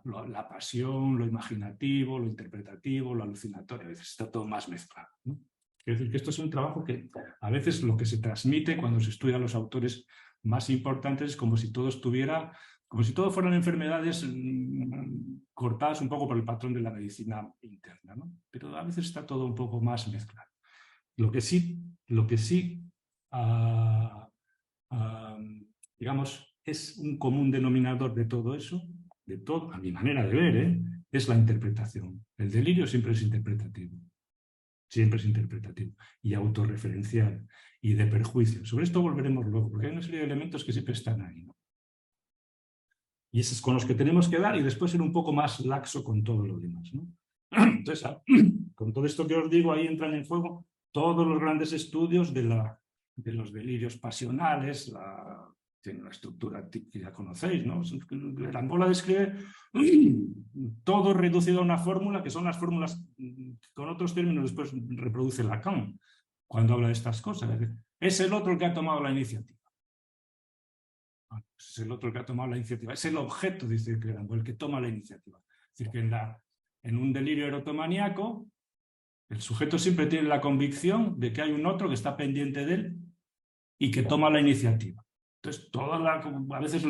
la pasión, lo imaginativo, lo interpretativo, lo alucinatorio. A veces está todo más mezclado, ¿no? Es decir, que esto es un trabajo que a veces lo que se transmite cuando se estudia a los autores más importantes es como si todo estuviera, como si todo fueran enfermedades cortadas un poco por el patrón de la medicina interna, ¿no? Pero a veces está todo un poco más mezclado. Lo que sí digamos, es un común denominador de todo eso, de todo, a mi manera de ver, es la interpretación. El delirio siempre es interpretativo. Siempre es interpretativo y autorreferencial y de perjuicio. Sobre esto volveremos luego, porque hay una serie de elementos que siempre están ahí, ¿no? Y esos con los que tenemos que dar y después ser un poco más laxo con todo lo demás, ¿no? Entonces, con todo esto que os digo, ahí entran en juego todos los grandes estudios de los delirios pasionales, tiene una estructura que ya conocéis, ¿no? Clerambault la describe todo reducido a una fórmula, que son las fórmulas, con otros términos después reproduce Lacan, cuando habla de estas cosas. Es el otro el que ha tomado la iniciativa. Es el otro el que ha tomado la iniciativa. Es el objeto, dice Clerambault, el que toma la iniciativa. Es decir, que en un delirio erotomaníaco, el sujeto siempre tiene la convicción de que hay un otro que está pendiente de él y que toma la iniciativa. Entonces, a veces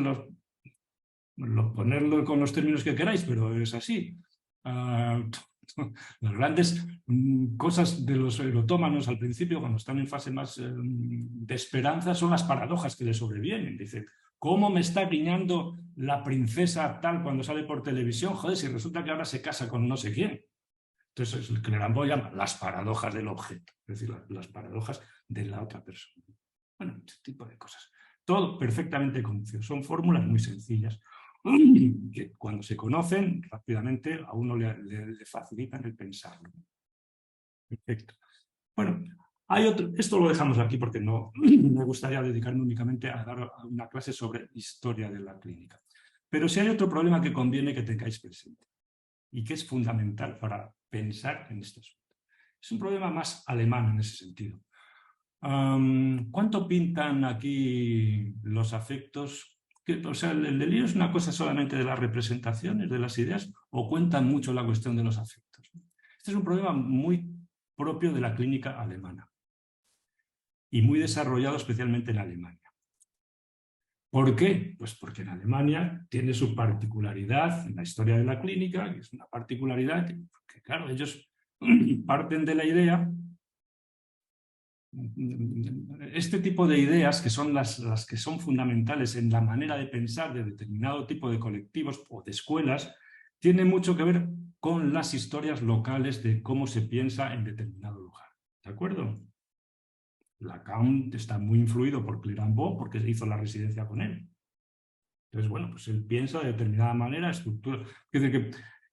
ponerlo con los términos que queráis, pero es así. Las grandes cosas de los erotómanos al principio, cuando están en fase más de esperanza, son las paradojas que le sobrevienen. Dice, ¿cómo me está guiñando la princesa tal cuando sale por televisión? Joder, si resulta que ahora se casa con no sé quién. Entonces, el Clerambault llama las paradojas del objeto, es decir, las paradojas de la otra persona. Bueno, este tipo de cosas. Todo perfectamente conocido. Son fórmulas muy sencillas que cuando se conocen rápidamente a uno le facilitan el pensarlo. Perfecto. Bueno, hay otro, esto lo dejamos aquí porque no me gustaría dedicarme únicamente a dar una clase sobre historia de la clínica. Pero si hay otro problema que conviene que tengáis presente y que es fundamental para pensar en este asunto. Es un problema más alemán en ese sentido. ¿Cuánto pintan aquí los afectos? O sea, ¿el delirio es una cosa solamente de las representaciones, de las ideas, o cuentan mucho la cuestión de los afectos? Este es un problema muy propio de la clínica alemana y muy desarrollado especialmente en Alemania. ¿Por qué? Pues porque en Alemania tiene su particularidad en la historia de la clínica, que es una particularidad que claro, ellos parten de la idea. Este tipo de ideas, que son las que son fundamentales en la manera de pensar de determinado tipo de colectivos o de escuelas, tienen mucho que ver con las historias locales de cómo se piensa en determinado lugar. ¿De acuerdo? Lacan está muy influido por Clerambault porque se hizo la residencia con él. Entonces, bueno, pues él piensa de determinada manera, estructura.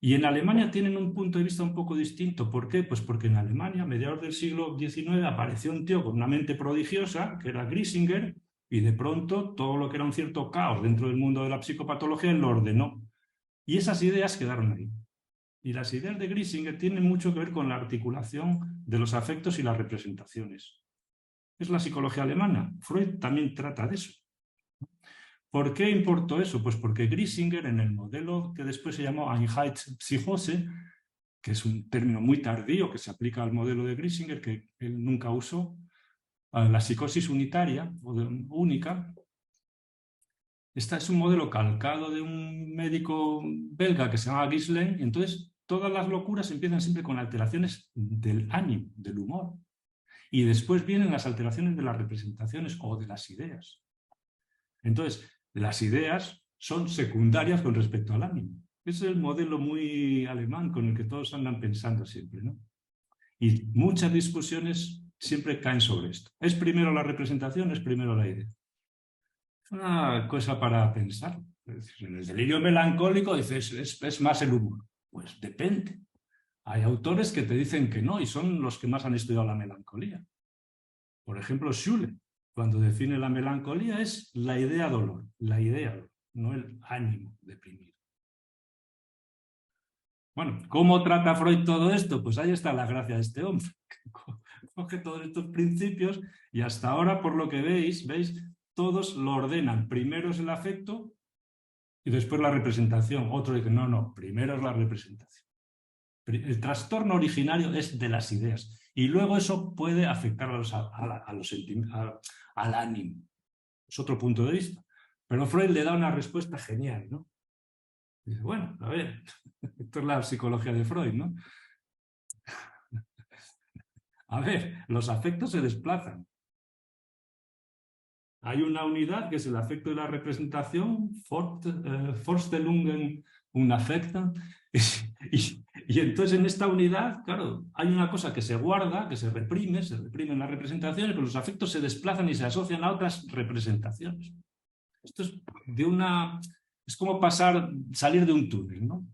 Y en Alemania tienen un punto de vista un poco distinto. ¿Por qué? Pues porque en Alemania, a mediados del siglo XIX, apareció un tío con una mente prodigiosa, que era Grisinger, y de pronto todo lo que era un cierto caos dentro del mundo de la psicopatología, él lo ordenó. Y esas ideas quedaron ahí. Y las ideas de Grisinger tienen mucho que ver con la articulación de los afectos y las representaciones. Es la psicología alemana. Freud también trata de eso. ¿Por qué importó eso? Pues porque Grisinger, en el modelo que después se llamó Einheitspsychose, que es un término muy tardío que se aplica al modelo de Grisinger, que él nunca usó, la psicosis unitaria o única. Este es un modelo calcado de un médico belga que se llama Gislen, y entonces todas las locuras empiezan siempre con alteraciones del ánimo, del humor, y después vienen las alteraciones de las representaciones o de las ideas. Entonces, las ideas son secundarias con respecto al ánimo. Ese es el modelo muy alemán con el que todos andan pensando siempre, ¿no? Y muchas discusiones siempre caen sobre esto. ¿Es primero la representación? ¿Es primero la idea? Es una cosa para pensar. En el delirio melancólico dices, es más el humor. Pues depende. Hay autores que te dicen que no y son los que más han estudiado la melancolía. Por ejemplo, Schuller, cuando define la melancolía, es la idea dolor, no el ánimo deprimido. Bueno, ¿cómo trata Freud todo esto? Pues ahí está la gracia de este hombre. Coge todos estos principios y hasta ahora, por lo que veis, todos lo ordenan. Primero es el afecto y después la representación. Otro dice, no, primero es la representación. El trastorno originario es de las ideas y luego eso puede afectar al ánimo. Es otro punto de vista. Pero Freud le da una respuesta genial, ¿no? Dice, bueno, a ver, esto es la psicología de Freud, ¿no? A ver, los afectos se desplazan. Hay una unidad que es el afecto de la representación, Vorstellungen und Affekten, y entonces en esta unidad, claro, hay una cosa que se guarda, que se reprime en las representaciones, pero los afectos se desplazan y se asocian a otras representaciones. Esto es es como salir de un túnel, ¿no?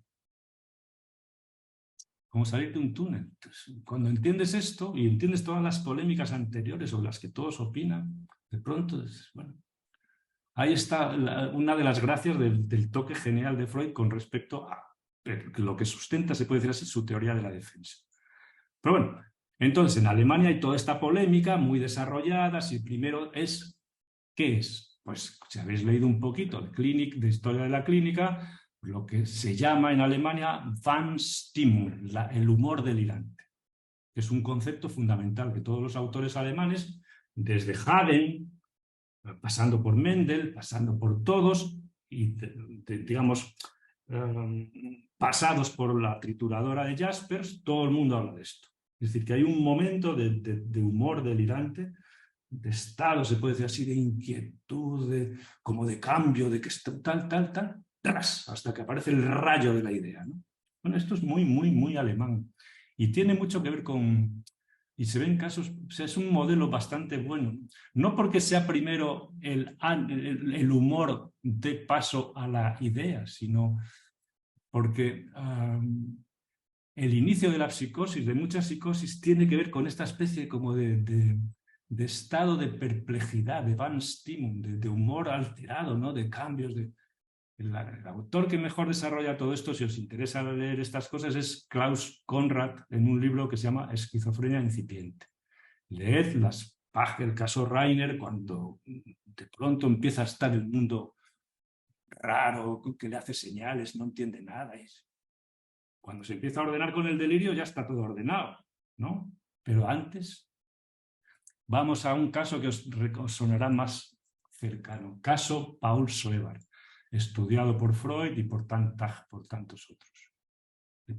Como salir de un túnel. Entonces, cuando entiendes esto y entiendes todas las polémicas anteriores sobre las que todos opinan, de pronto, bueno, ahí está una de las gracias del toque genial de Freud con respecto a lo que sustenta, se puede decir así, su teoría de la defensa. Pero bueno, entonces en Alemania hay toda esta polémica muy desarrollada. Si primero es, ¿qué es? Pues si habéis leído un poquito de historia de la clínica, lo que se llama en Alemania Wahnstimmung, el humor delirante, que es un concepto fundamental que todos los autores alemanes, desde Haden, pasando por Mendel, pasando por todos, y digamos, pasados por la trituradora de Jaspers, todo el mundo habla de esto. Es decir, que hay un momento de humor delirante, de estado, se puede decir así, de inquietud, como de cambio, de que tal, tras, hasta que aparece el rayo de la idea, ¿no? Bueno, esto es muy, muy, muy alemán. Y tiene mucho que ver con... Y se ven casos, o sea, es un modelo bastante bueno. No porque sea primero el humor de paso a la idea, sino porque el inicio de la psicosis, de muchas psicosis, tiene que ver con esta especie como de estado de perplejidad, de Wahnstimung, de humor alterado, ¿no? De cambios. El autor que mejor desarrolla todo esto, si os interesa leer estas cosas, es Klaus Conrad, en un libro que se llama Esquizofrenia incipiente. Leed el caso Rainer, cuando de pronto empieza a estar el mundo raro, que le hace señales, no entiende nada. Cuando se empieza a ordenar con el delirio ya está todo ordenado, ¿no? Pero antes vamos a un caso que os sonará más cercano. Caso Paul Soebar, estudiado por Freud y por tantos otros. La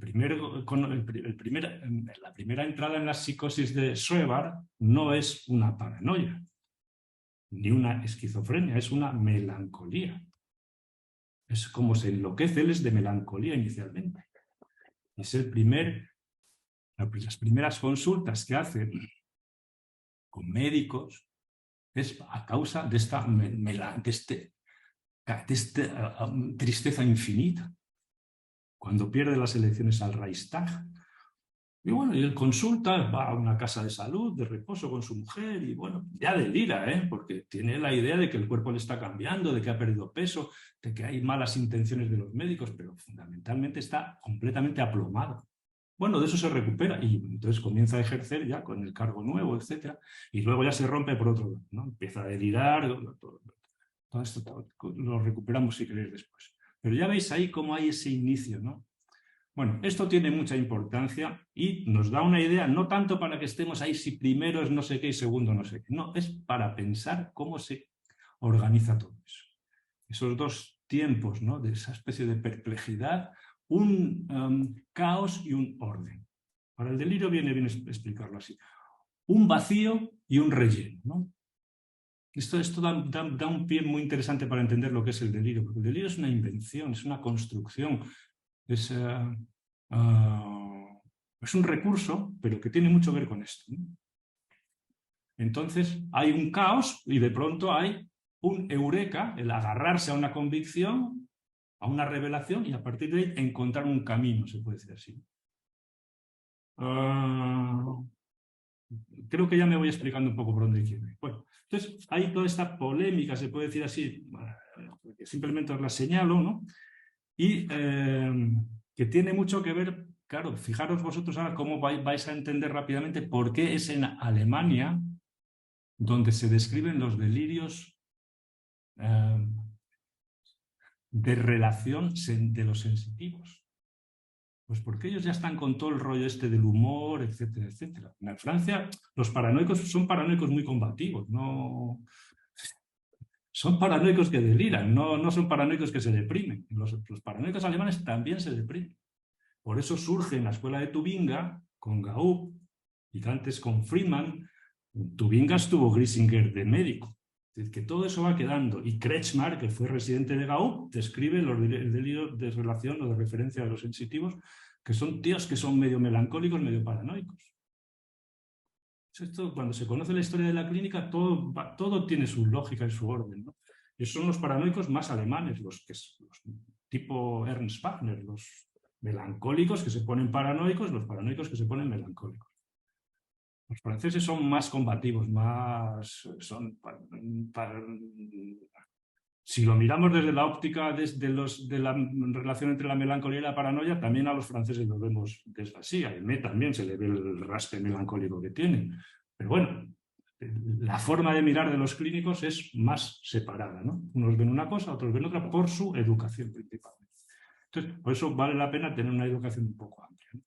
primera entrada en la psicosis de Soebar no es una paranoia, ni una esquizofrenia, es una melancolía. Es como se enloquece, él es de melancolía inicialmente. Es las primeras consultas que hace con médicos es a causa de esta tristeza infinita. Cuando pierde las elecciones al Reichstag. Y bueno, y él consulta, va a una casa de salud, de reposo con su mujer, y bueno, ya delira, porque tiene la idea de que el cuerpo le está cambiando, de que ha perdido peso, de que hay malas intenciones de los médicos, pero fundamentalmente está completamente aplomado. Bueno, de eso se recupera y entonces comienza a ejercer ya con el cargo nuevo, etcétera, y luego ya se rompe por otro lado, ¿no? Empieza a delirar, todo esto lo recuperamos si queréis después. Pero ya veis ahí cómo hay ese inicio, ¿no? Bueno, esto tiene mucha importancia y nos da una idea, no tanto para que estemos ahí si primero es no sé qué y segundo no sé qué, no, es para pensar cómo se organiza todo eso. Esos dos tiempos, ¿no? De esa especie de perplejidad, un caos y un orden. Para el delirio viene bien explicarlo así. Un vacío y un relleno, ¿no? Esto da un pie muy interesante para entender lo que es el delirio, porque el delirio es una invención, es una construcción, es un recurso, pero que tiene mucho que ver con esto, ¿no? Entonces hay un caos y de pronto hay un eureka, el agarrarse a una convicción, a una revelación y a partir de ahí encontrar un camino, se puede decir así. Creo que ya me voy explicando un poco por dónde quiero ir. Bueno, entonces hay toda esta polémica, se puede decir así, simplemente os la señalo, ¿no? Y que tiene mucho que ver, claro, fijaros vosotros ahora cómo vais a entender rápidamente por qué es en Alemania donde se describen los delirios de relación de los sensitivos. Pues porque ellos ya están con todo el rollo este del humor, etcétera, etcétera. En Francia los paranoicos son paranoicos muy combativos, no... Son paranoicos que deliran, no son paranoicos que se deprimen. Los paranoicos alemanes también se deprimen. Por eso surge en la escuela de Tubinga, con Gaup, y antes con Friedman. Tubinga estuvo Grisinger de médico. Es decir, que todo eso va quedando. Y Kretschmar, que fue residente de Gaup, describe los delirios de relación o de referencia de los sensitivos, que son tíos que son medio melancólicos, medio paranoicos. Esto, cuando se conoce la historia de la clínica, todo tiene su lógica y su orden, ¿no? Y esos son los paranoicos más alemanes, los tipo Ernst Wagner, los melancólicos que se ponen paranoicos, los paranoicos que se ponen melancólicos. Los franceses son más combativos, si lo miramos desde la óptica de la relación entre la melancolía y la paranoia, también a los franceses los vemos desde así. A Aimé también se le ve el raspe melancólico que tiene. Pero bueno, la forma de mirar de los clínicos es más separada, ¿no? Unos ven una cosa, otros ven otra, por su educación principalmente. Entonces, por eso vale la pena tener una educación un poco amplia, ¿no?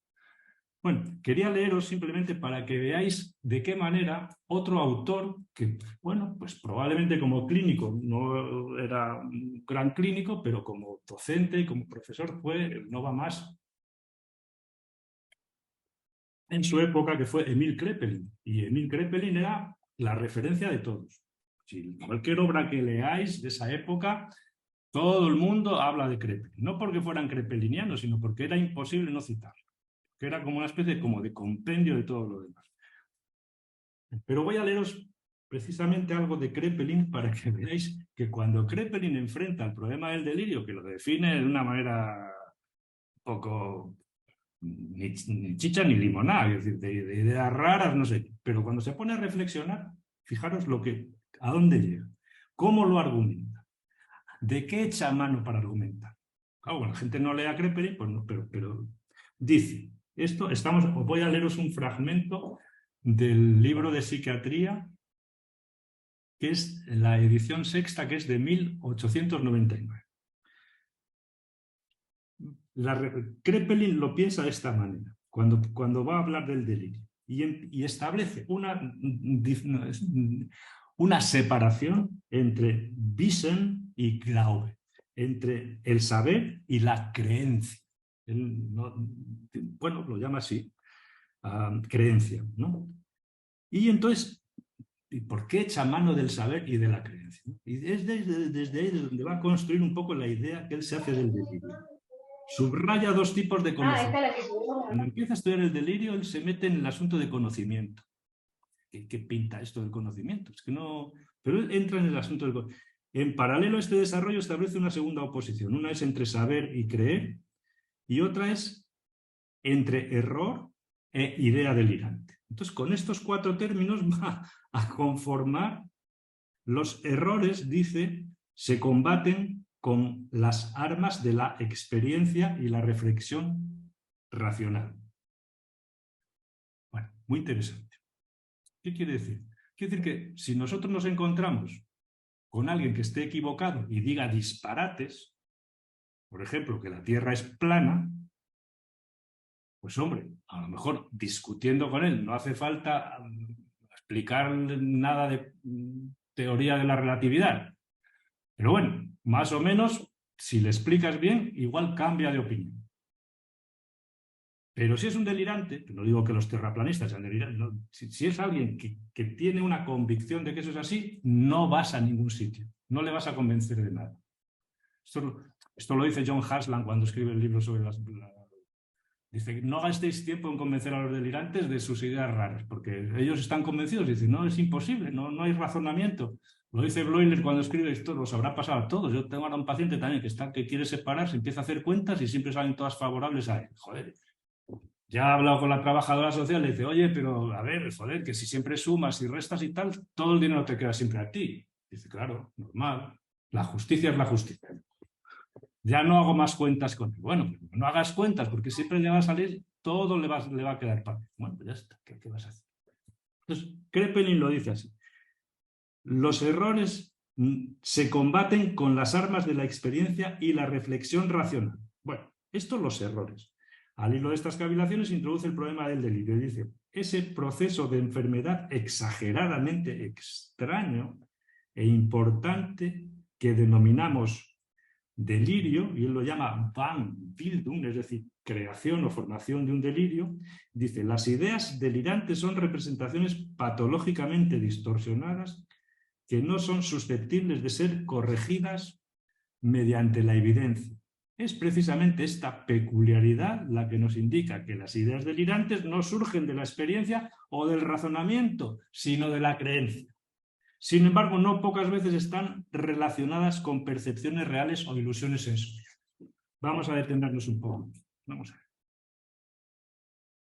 Bueno, quería leeros simplemente para que veáis de qué manera otro autor, que, bueno, pues probablemente como clínico no era un gran clínico, pero como docente y como profesor fue el no va más en su época, que fue Emil Kraepelin. Y Emil Kraepelin era la referencia de todos. Si cualquier obra que leáis de esa época, todo el mundo habla de Kraepelin. No porque fueran krepelinianos, sino porque era imposible no citarlo. Que era como una especie como de compendio de todo lo demás. Pero voy a leeros precisamente algo de Kraepelin para que veáis que cuando Kraepelin enfrenta el problema del delirio, que lo define de una manera un poco ni chicha ni limonada, es decir, de ideas raras, no sé, pero cuando se pone a reflexionar, fijaros a dónde llega, cómo lo argumenta, de qué echa mano para argumentar. Claro, bueno, la gente no lee a Kraepelin, pues no, pero dice, os voy a leeros un fragmento del libro de psiquiatría, que es la edición sexta, que es de 1899. Kraepelin lo piensa de esta manera, cuando va a hablar del delirio, y establece una separación entre Wissen y Glaube, entre el saber y la creencia. Bueno, lo llama así, creencia, ¿no? Y entonces, ¿y por qué echa mano del saber y de la creencia? Y es desde ahí donde va a construir un poco la idea que él se hace del delirio. Subraya dos tipos de conocimiento. Cuando empieza a estudiar el delirio, él se mete en el asunto de conocimiento. ¿Qué pinta esto del conocimiento? Es que no... Pero él entra en el asunto del conocimiento. En paralelo a este desarrollo establece una segunda oposición. Una es entre saber y creer, y otra es entre error e idea delirante. Entonces, con estos cuatro términos va a conformar los errores, dice, se combaten con las armas de la experiencia y la reflexión racional. Bueno, muy interesante. ¿Qué quiere decir? Quiere decir que si nosotros nos encontramos con alguien que esté equivocado y diga disparates, por ejemplo, que la Tierra es plana, pues hombre, a lo mejor discutiendo con él no hace falta explicar nada de teoría de la relatividad. Pero bueno, más o menos, si le explicas bien, igual cambia de opinión. Pero si es un delirante, no digo que los terraplanistas sean delirantes, no, si es alguien que tiene una convicción de que eso es así, no vas a ningún sitio, no le vas a convencer de nada. Esto lo dice John Haslam cuando escribe el libro sobre dice, no gastéis tiempo en convencer a los delirantes de sus ideas raras, porque ellos están convencidos y dicen, no, es imposible, no hay razonamiento. Lo dice Bloiler cuando escribe esto, los habrá pasado a todos. Yo tengo ahora un paciente también que quiere separarse, empieza a hacer cuentas y siempre salen todas favorables a él. Joder, ya ha hablado con la trabajadora social, le dice, oye, pero a ver, joder, que si siempre sumas y restas y tal, todo el dinero te queda siempre a ti. Dice, claro, normal, la justicia es la justicia. Ya no hago más cuentas con él. Bueno, no hagas cuentas porque siempre le va a salir, todo le va a quedar para. Bueno, pues ya está, ¿qué vas a hacer? Entonces, Kraepelin lo dice así. Los errores se combaten con las armas de la experiencia y la reflexión racional. Bueno, estos los errores. Al hilo de estas cavilaciones introduce el problema del delirio y dice, ese proceso de enfermedad exageradamente extraño e importante que denominamos delirio, y él lo llama Wahnbildung, es decir, creación o formación de un delirio, dice, las ideas delirantes son representaciones patológicamente distorsionadas que no son susceptibles de ser corregidas mediante la evidencia. Es precisamente esta peculiaridad la que nos indica que las ideas delirantes no surgen de la experiencia o del razonamiento, sino de la creencia. Sin embargo, no pocas veces están relacionadas con percepciones reales o ilusiones sensoriales. Vamos a detenernos un poco. Vamos a ver.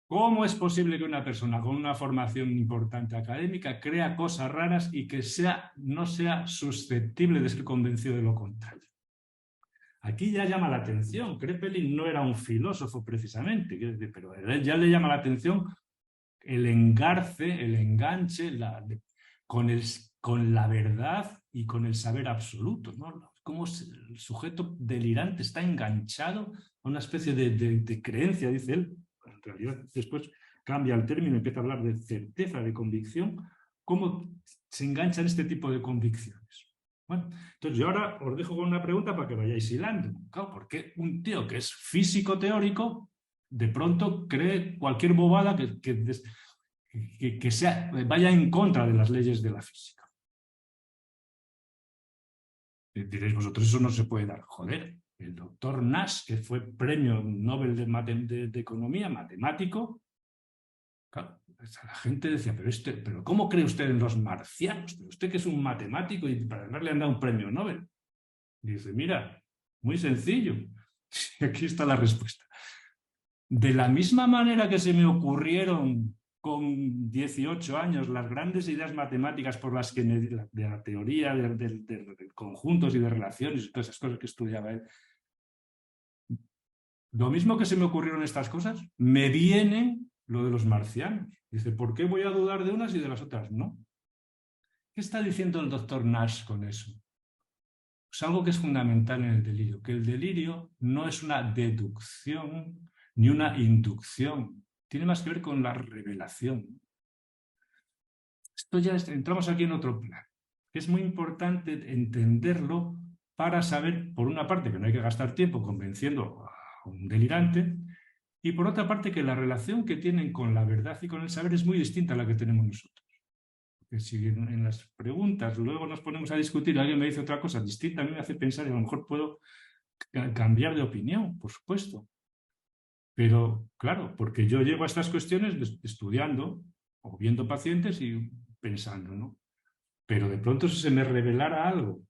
¿Cómo es posible que una persona con una formación importante académica crea cosas raras y que no sea susceptible de ser convencido de lo contrario? Aquí ya llama la atención. Kraepelin no era un filósofo precisamente, pero ya le llama la atención el engarce, el enganche con la verdad y con el saber absoluto, ¿no? Cómo el sujeto delirante está enganchado a una especie de creencia, dice él, en realidad después cambia el término, empieza a hablar de certeza, de convicción, cómo se enganchan este tipo de convicciones. Bueno, entonces yo ahora os dejo con una pregunta para que vayáis hilando. Claro, ¿por qué un tío que es físico teórico de pronto cree cualquier bobada que vaya en contra de las leyes de la física? Diréis vosotros, eso no se puede dar. Joder, el doctor Nash, que fue premio Nobel de Economía, matemático, claro, la gente decía, pero ¿cómo cree usted en los marcianos? Pero usted que es un matemático y para ganar le han dado un premio Nobel. Y dice, mira, muy sencillo. Aquí está la respuesta. De la misma manera que se me ocurrieron con 18 años las grandes ideas matemáticas por las que de la teoría de conjuntos y de relaciones y todas esas cosas que estudiaba él, lo mismo que se me ocurrieron estas cosas, me viene lo de los marcianos. Dice, ¿por qué voy a dudar de unas y de las otras no? ¿Qué está diciendo el doctor Nash con eso? Pues algo que es fundamental en el delirio, que el delirio no es una deducción ni una inducción, tiene más que ver con la revelación. Esto ya entramos aquí en otro plan, que es muy importante entenderlo para saber, por una parte, que no hay que gastar tiempo convenciendo a un delirante, y por otra parte, que la relación que tienen con la verdad y con el saber es muy distinta a la que tenemos nosotros. Porque si en las preguntas luego nos ponemos a discutir y alguien me dice otra cosa distinta, a mí me hace pensar y a lo mejor puedo cambiar de opinión, por supuesto. Pero, claro, porque yo llego a estas cuestiones estudiando o viendo pacientes y pensando, ¿no? Pero de pronto si se me revelara algo,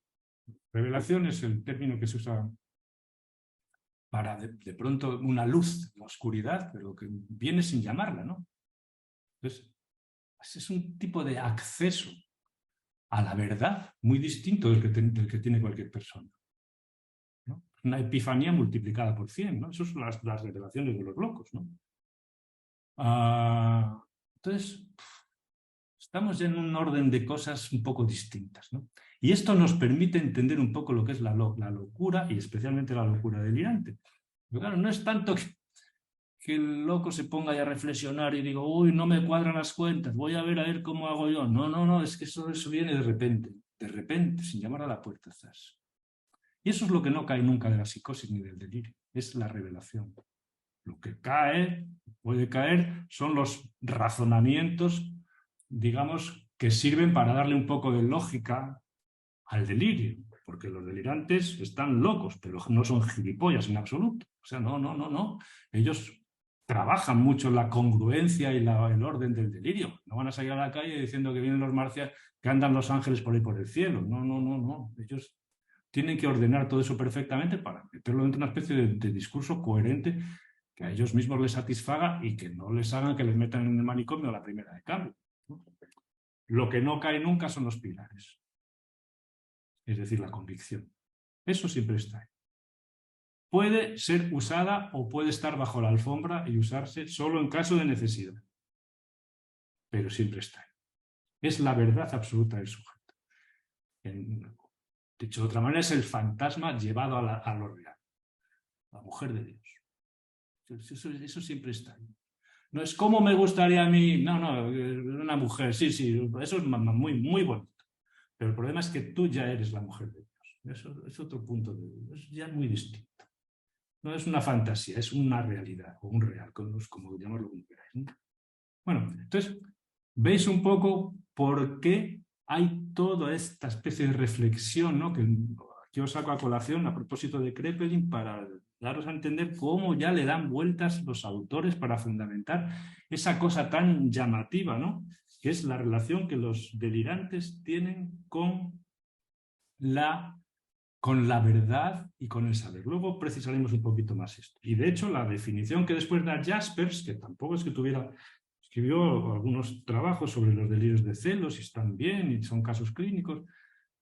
revelación es el término que se usa para de pronto una luz en la oscuridad, pero que viene sin llamarla, ¿no? Entonces, es un tipo de acceso a la verdad muy distinto del que tiene cualquier persona, ¿no? Una epifanía multiplicada por 100, ¿no? Esas son las revelaciones de los locos, ¿no? Entonces, estamos ya en un orden de cosas un poco distintas, ¿no? Y esto nos permite entender un poco lo que es la locura y especialmente la locura delirante. Pero claro, no es tanto que el loco se ponga ya a reflexionar y diga, uy, no me cuadran las cuentas, voy a ver cómo hago yo. No, no, no, es que eso viene de repente, sin llamar a la puerta. Y eso es lo que no cae nunca de la psicosis ni del delirio, es la revelación. Lo que puede caer, son los razonamientos, digamos, que sirven para darle un poco de lógica al delirio, porque los delirantes están locos, pero no son gilipollas en absoluto. O sea, no. Ellos trabajan mucho la congruencia y el orden del delirio. No van a salir a la calle diciendo que vienen los marcianos, que andan los ángeles por ahí por el cielo. No. Ellos tienen que ordenar todo eso perfectamente para meterlo dentro de una especie de discurso coherente que a ellos mismos les satisfaga y que no les hagan que les metan en el manicomio a la primera de cambio, ¿no? Lo que no cae nunca son los pilares, es decir, la convicción. Eso siempre está ahí. Puede ser usada o puede estar bajo la alfombra y usarse solo en caso de necesidad, pero siempre está ahí. Es la verdad absoluta del sujeto. Dicho de otra manera, es el fantasma llevado a lo real, la mujer de Dios. Eso siempre está ahí. No es como me gustaría a mí, no, una mujer, sí, eso es muy bonito. Pero el problema es que tú ya eres la mujer de Dios. Eso es otro punto es ya muy distinto. No es una fantasía, es una realidad, o un real, como llamarlo como queráis, ¿no? Bueno, entonces, veis un poco por qué hay toda esta especie de reflexión, ¿no? Que aquí os saco a colación a propósito de Kraepelin para daros a entender cómo ya le dan vueltas los autores para fundamentar esa cosa tan llamativa, ¿no? Que es la relación que los delirantes tienen con la verdad y con el saber. Luego precisaremos un poquito más esto. Y de hecho, la definición que después da Jaspers, que tampoco es que escribió algunos trabajos sobre los delirios de celos y están bien y son casos clínicos,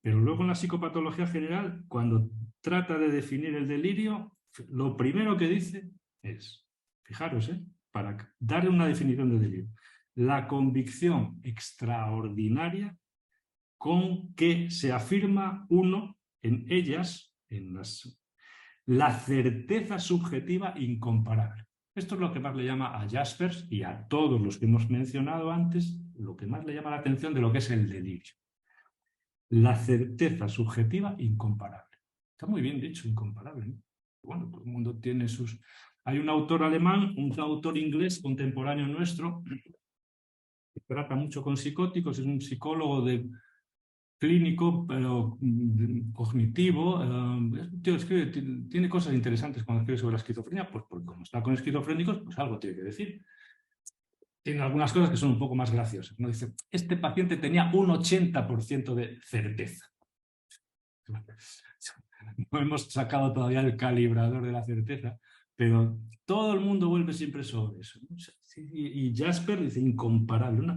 pero luego en la psicopatología general, cuando trata de definir el delirio, lo primero que dice es, fijaros, para darle una definición de delirio, la convicción extraordinaria con que se afirma uno en ellas, la certeza subjetiva incomparable. Esto es lo que más le llama a Jaspers y a todos los que hemos mencionado antes, lo que más le llama la atención de lo que es el delirio. La certeza subjetiva incomparable. Está muy bien dicho, incomparable, ¿no? Bueno, todo el mundo tiene sus... Hay un autor alemán, un autor inglés contemporáneo nuestro, que trata mucho con psicóticos, es un psicólogo clínico, pero cognitivo. Tío, tiene cosas interesantes cuando escribe sobre la esquizofrenia, pues porque como está con esquizofrénicos, pues algo tiene que decir. Tiene algunas cosas que son un poco más graciosas, ¿no? Dice, este paciente tenía un 80% de certeza. No hemos sacado todavía el calibrador de la certeza, pero todo el mundo vuelve siempre sobre eso, ¿no? Y Jasper dice incomparable.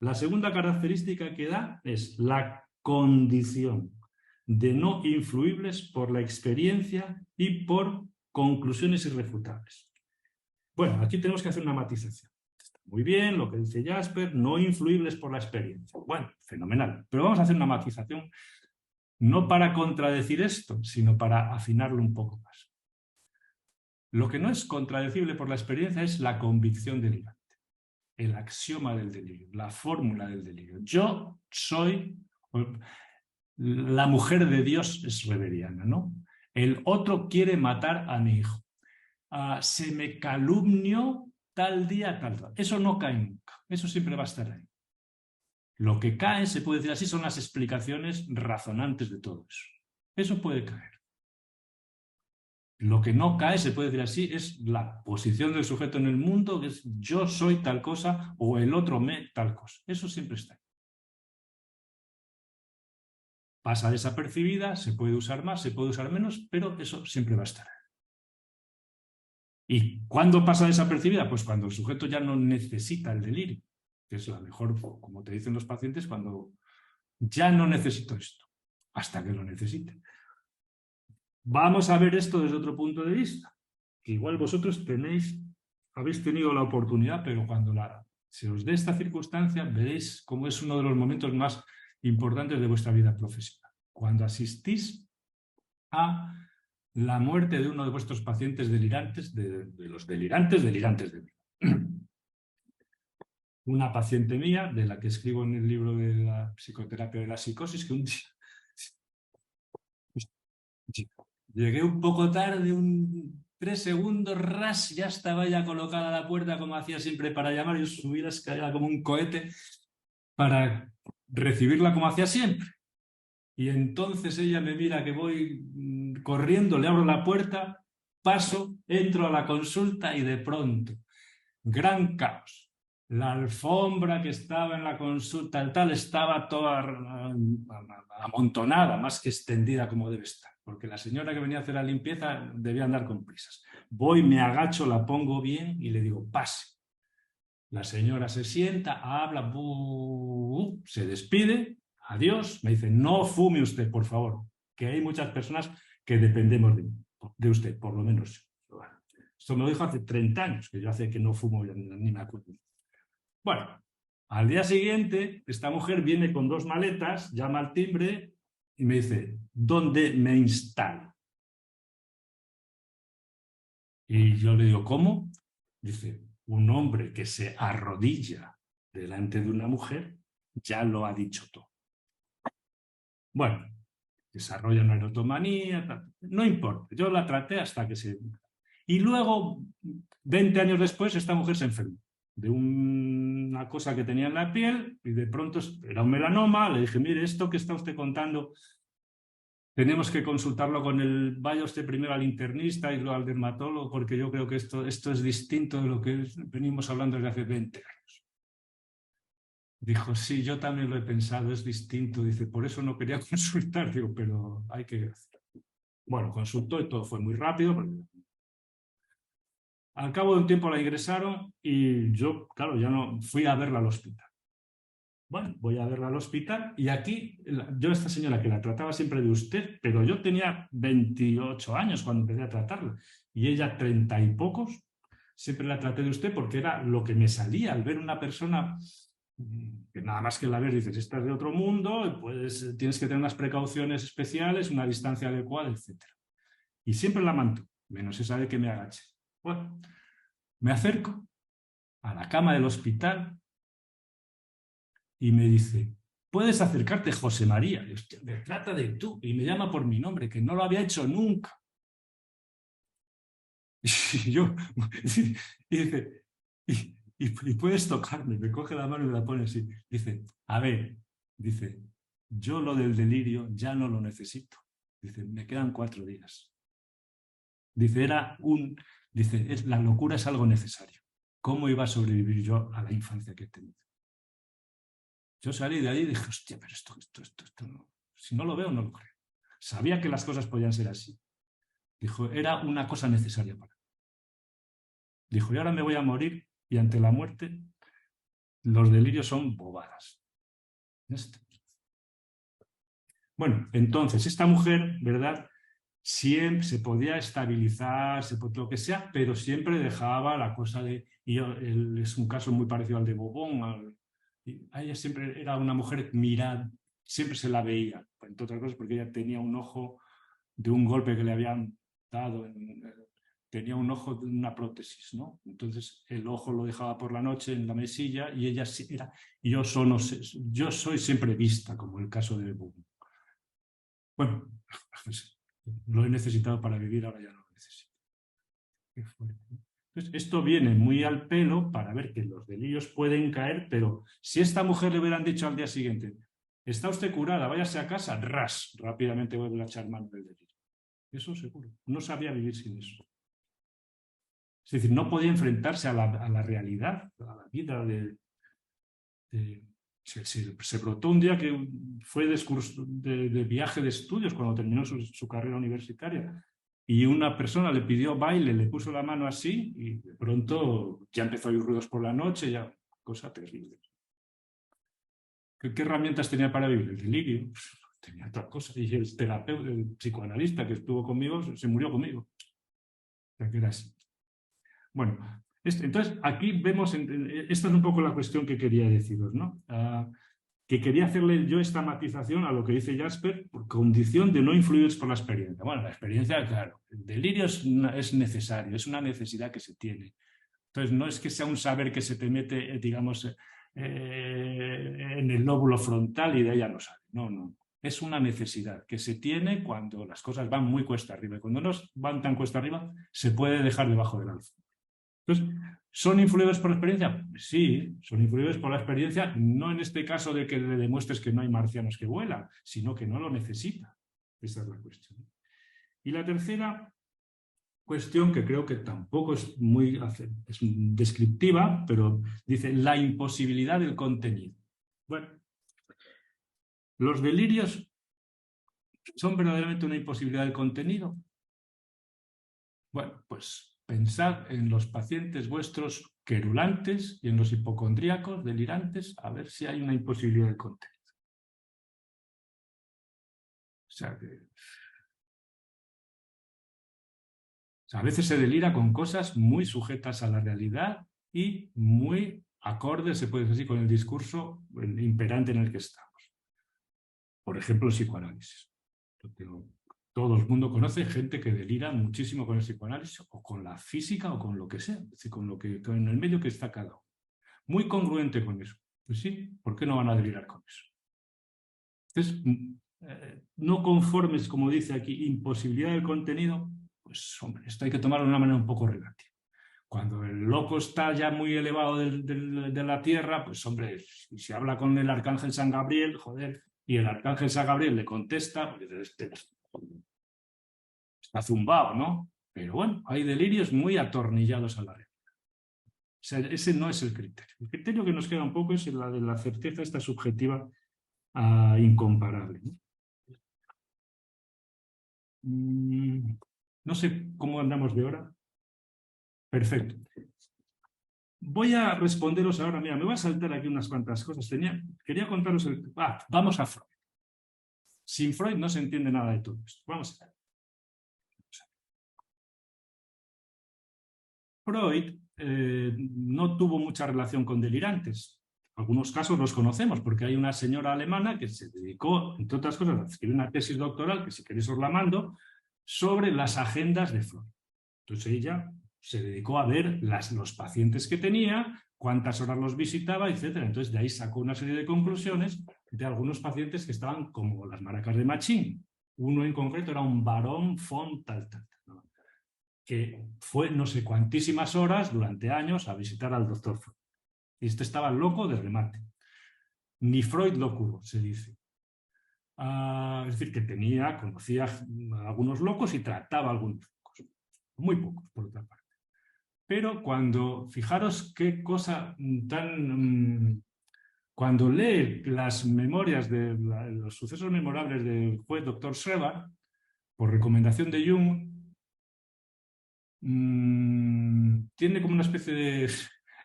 La segunda característica que da es la condición de no influibles por la experiencia y por conclusiones irrefutables. Bueno, aquí tenemos que hacer una matización. Está muy bien lo que dice Jasper, no influibles por la experiencia. Bueno, fenomenal. Pero vamos a hacer una matización no para contradecir esto, sino para afinarlo un poco más. Lo que no es contradecible por la experiencia es la convicción delirante, el axioma del delirio, la fórmula del delirio. Yo soy... La mujer de Dios es weberiana, ¿no? El otro quiere matar a mi hijo. Se me calumnió tal día, tal. Eso no cae nunca. Eso siempre va a estar ahí. Lo que cae, se puede decir así, son las explicaciones razonantes de todo eso. Eso puede caer. Lo que no cae, se puede decir así, es la posición del sujeto en el mundo, que es yo soy tal cosa o el otro me tal cosa. Eso siempre está ahí. Pasa desapercibida, se puede usar más, se puede usar menos, pero eso siempre va a estar ahí. ¿Y cuándo pasa desapercibida? Pues cuando el sujeto ya no necesita el delirio, que es la mejor, como te dicen los pacientes, cuando ya no necesito esto, hasta que lo necesite. Vamos a ver esto desde otro punto de vista, que igual vosotros habéis tenido la oportunidad, pero cuando se os dé esta circunstancia, veréis cómo es uno de los momentos más importantes de vuestra vida profesional. Cuando asistís a la muerte de uno de vuestros pacientes delirantes, de los delirantes de vida. Una paciente mía, de la que escribo en el libro de la psicoterapia de la psicosis, que un día llegué un poco tarde, 3 segundos, ras, ya estaba ya colocada a la puerta como hacía siempre para llamar, yo subí la escalera como un cohete para recibirla como hacía siempre. Y entonces ella me mira que voy corriendo, le abro la puerta, paso, entro a la consulta y de pronto, gran caos. La alfombra que estaba en la consulta, el tal, estaba toda amontonada, más que extendida como debe estar, porque la señora que venía a hacer la limpieza debía andar con prisas. Voy, me agacho, la pongo bien y le digo, pase. La señora se sienta, habla, se despide, adiós, me dice, no fume usted, por favor, que hay muchas personas que dependemos de usted, por lo menos. Esto me lo dijo hace 30 años, que yo hace que no fumo, ni me acuerdo. Bueno, al día siguiente, esta mujer viene con 2 maletas, llama al timbre y me dice, ¿dónde me instalo? Y yo le digo, ¿cómo? Dice, un hombre que se arrodilla delante de una mujer ya lo ha dicho todo. Bueno, desarrolla una erotomanía, no importa, yo la traté hasta que se... Y luego, 20 años después, esta mujer se enfermó de una cosa que tenía en la piel y de pronto era un melanoma. Le dije, mire, esto que está usted contando, tenemos que consultarlo con vaya usted primero al internista y luego al dermatólogo, porque yo creo que esto es distinto de lo que venimos hablando desde hace 20 años. Dijo, sí, yo también lo he pensado, es distinto. Dice, por eso no quería consultar. Digo, pero hay que hacerlo. Bueno, consultó y todo fue muy rápido. Al cabo de un tiempo la ingresaron y yo, claro, ya no fui a verla al hospital. Bueno, voy a verla al hospital y aquí, yo esta señora que la trataba siempre de usted, pero yo tenía 28 años cuando empecé a tratarla y ella 30 y pocos, siempre la traté de usted porque era lo que me salía al ver una persona que nada más que la ver dices, esta es de otro mundo, pues tienes que tener unas precauciones especiales, una distancia adecuada, etc. Y siempre la mantuve, menos esa de que me agache. Bueno, Me acerco a la cama del hospital y me dice, puedes acercarte, José María. Y, hostia, me trata de tú y me llama por mi nombre, que no lo había hecho nunca. Y yo, y dice, y puedes tocarme, me coge la mano y me la pone así. Dice, a ver, dice, yo lo del delirio ya no lo necesito. Dice, me quedan 4 días. Dice, la locura es algo necesario. ¿Cómo iba a sobrevivir yo a la infancia que he tenido? Yo salí de ahí y dije, hostia, pero esto no. Si no lo veo, no lo creo. Sabía que las cosas podían ser así. Dijo, era una cosa necesaria para mí. Dijo, y ahora me voy a morir y ante la muerte los delirios son bobadas. Bueno, entonces, esta mujer, ¿verdad? Siempre se podía estabilizar, lo que sea, pero siempre dejaba la cosa de... es un caso muy parecido al de Bobón. Ella siempre era una mujer mirada, siempre se la veía, entre otras cosas porque ella tenía un ojo de un golpe que le habían dado, tenía un ojo de una prótesis, ¿no? Entonces el ojo lo dejaba por la noche en la mesilla y ella era... yo soy siempre vista, como el caso de Bobón. Bueno, pues, lo he necesitado para vivir, ahora ya no lo necesito. Qué fuerte. Entonces, esto viene muy al pelo para ver que los delirios pueden caer, pero si a esta mujer le hubieran dicho al día siguiente, está usted curada, váyase a casa, ras, rápidamente vuelve a echar mano del delirio. Eso seguro. No sabía vivir sin eso. Es decir, no podía enfrentarse a la realidad, a la vida se brotó un día que fue de viaje de estudios cuando terminó su carrera universitaria y una persona le pidió baile, le puso la mano así y de pronto ya empezó a oír ruidos por la noche, ya cosa terrible. ¿Qué herramientas tenía para vivir? El delirio. Pues, tenía otra cosa. Y el terapeuta, el psicoanalista que estuvo conmigo, se murió conmigo. O sea, que era así. Bueno, entonces aquí vemos, esta es un poco la cuestión que quería deciros, ¿no? Que quería hacerle yo esta matización a lo que dice Jasper, por condición de no influir por la experiencia. Bueno, la experiencia, claro, el delirio es necesario, es una necesidad que se tiene. Entonces, no es que sea un saber que se te mete, digamos, en el lóbulo frontal y de ella no sale. No, no. Es una necesidad que se tiene cuando las cosas van muy cuesta arriba. Y cuando no van tan cuesta arriba, se puede dejar debajo del alfombra. Entonces, ¿son influidos por la experiencia? Sí, son influidos por la experiencia, no en este caso de que le demuestres que no hay marcianos que vuelan, sino que no lo necesita. Esa es la cuestión. Y la tercera cuestión, que creo que tampoco es es descriptiva, pero dice la imposibilidad del contenido. Bueno, ¿los delirios son verdaderamente una imposibilidad del contenido? Bueno, pues pensad en los pacientes vuestros querulantes y en los hipocondríacos delirantes a ver si hay una imposibilidad de contenido. O sea, a veces se delira con cosas muy sujetas a la realidad y muy acordes, se puede decir, con el discurso imperante en el que estamos. Por ejemplo, el psicoanálisis. Todo el mundo conoce gente que delira muchísimo con el psicoanálisis o con la física o con lo que sea, es decir, con el medio que está cada uno. Muy congruente con eso. Pues sí, ¿por qué no van a delirar con eso? Entonces, no conformes, como dice aquí, imposibilidad del contenido, pues hombre, esto hay que tomarlo de una manera un poco relativa. Cuando el loco está ya muy elevado de la tierra, pues hombre, si se habla con el arcángel San Gabriel, joder, y el arcángel San Gabriel le contesta, pues está zumbado, ¿no? Pero bueno, hay delirios muy atornillados a la realidad. O sea, ese no es el criterio. El criterio que nos queda un poco es la de la certeza esta subjetiva incomparable, ¿no? No sé cómo andamos de hora. Perfecto. Voy a responderos ahora, mira, me voy a saltar aquí unas cuantas cosas. Quería contaros vamos a Freud. Sin Freud no se entiende nada de todo esto. Vamos a ver. Freud no tuvo mucha relación con delirantes. Algunos casos los conocemos porque hay una señora alemana que se dedicó, entre otras cosas, a escribir una tesis doctoral, que si queréis os la mando, sobre las agendas de Freud. Entonces ella se dedicó a ver los pacientes que tenía, cuántas horas los visitaba, etc. Entonces de ahí sacó una serie de conclusiones de algunos pacientes que estaban como las maracas de Machín. Uno en concreto era un varón von tal, ¿no? Que fue no sé cuantísimas horas durante años a visitar al doctor Freud. Y este estaba loco de remate. Ni Freud lo curó, se dice. Es decir, que conocía a algunos locos y trataba a algunos locos. Muy pocos, por otra parte. Pero fijaros qué cosa tan... Cuando lee las memorias de los sucesos memorables del juez doctor Schreber, por recomendación de Jung, tiene como una especie de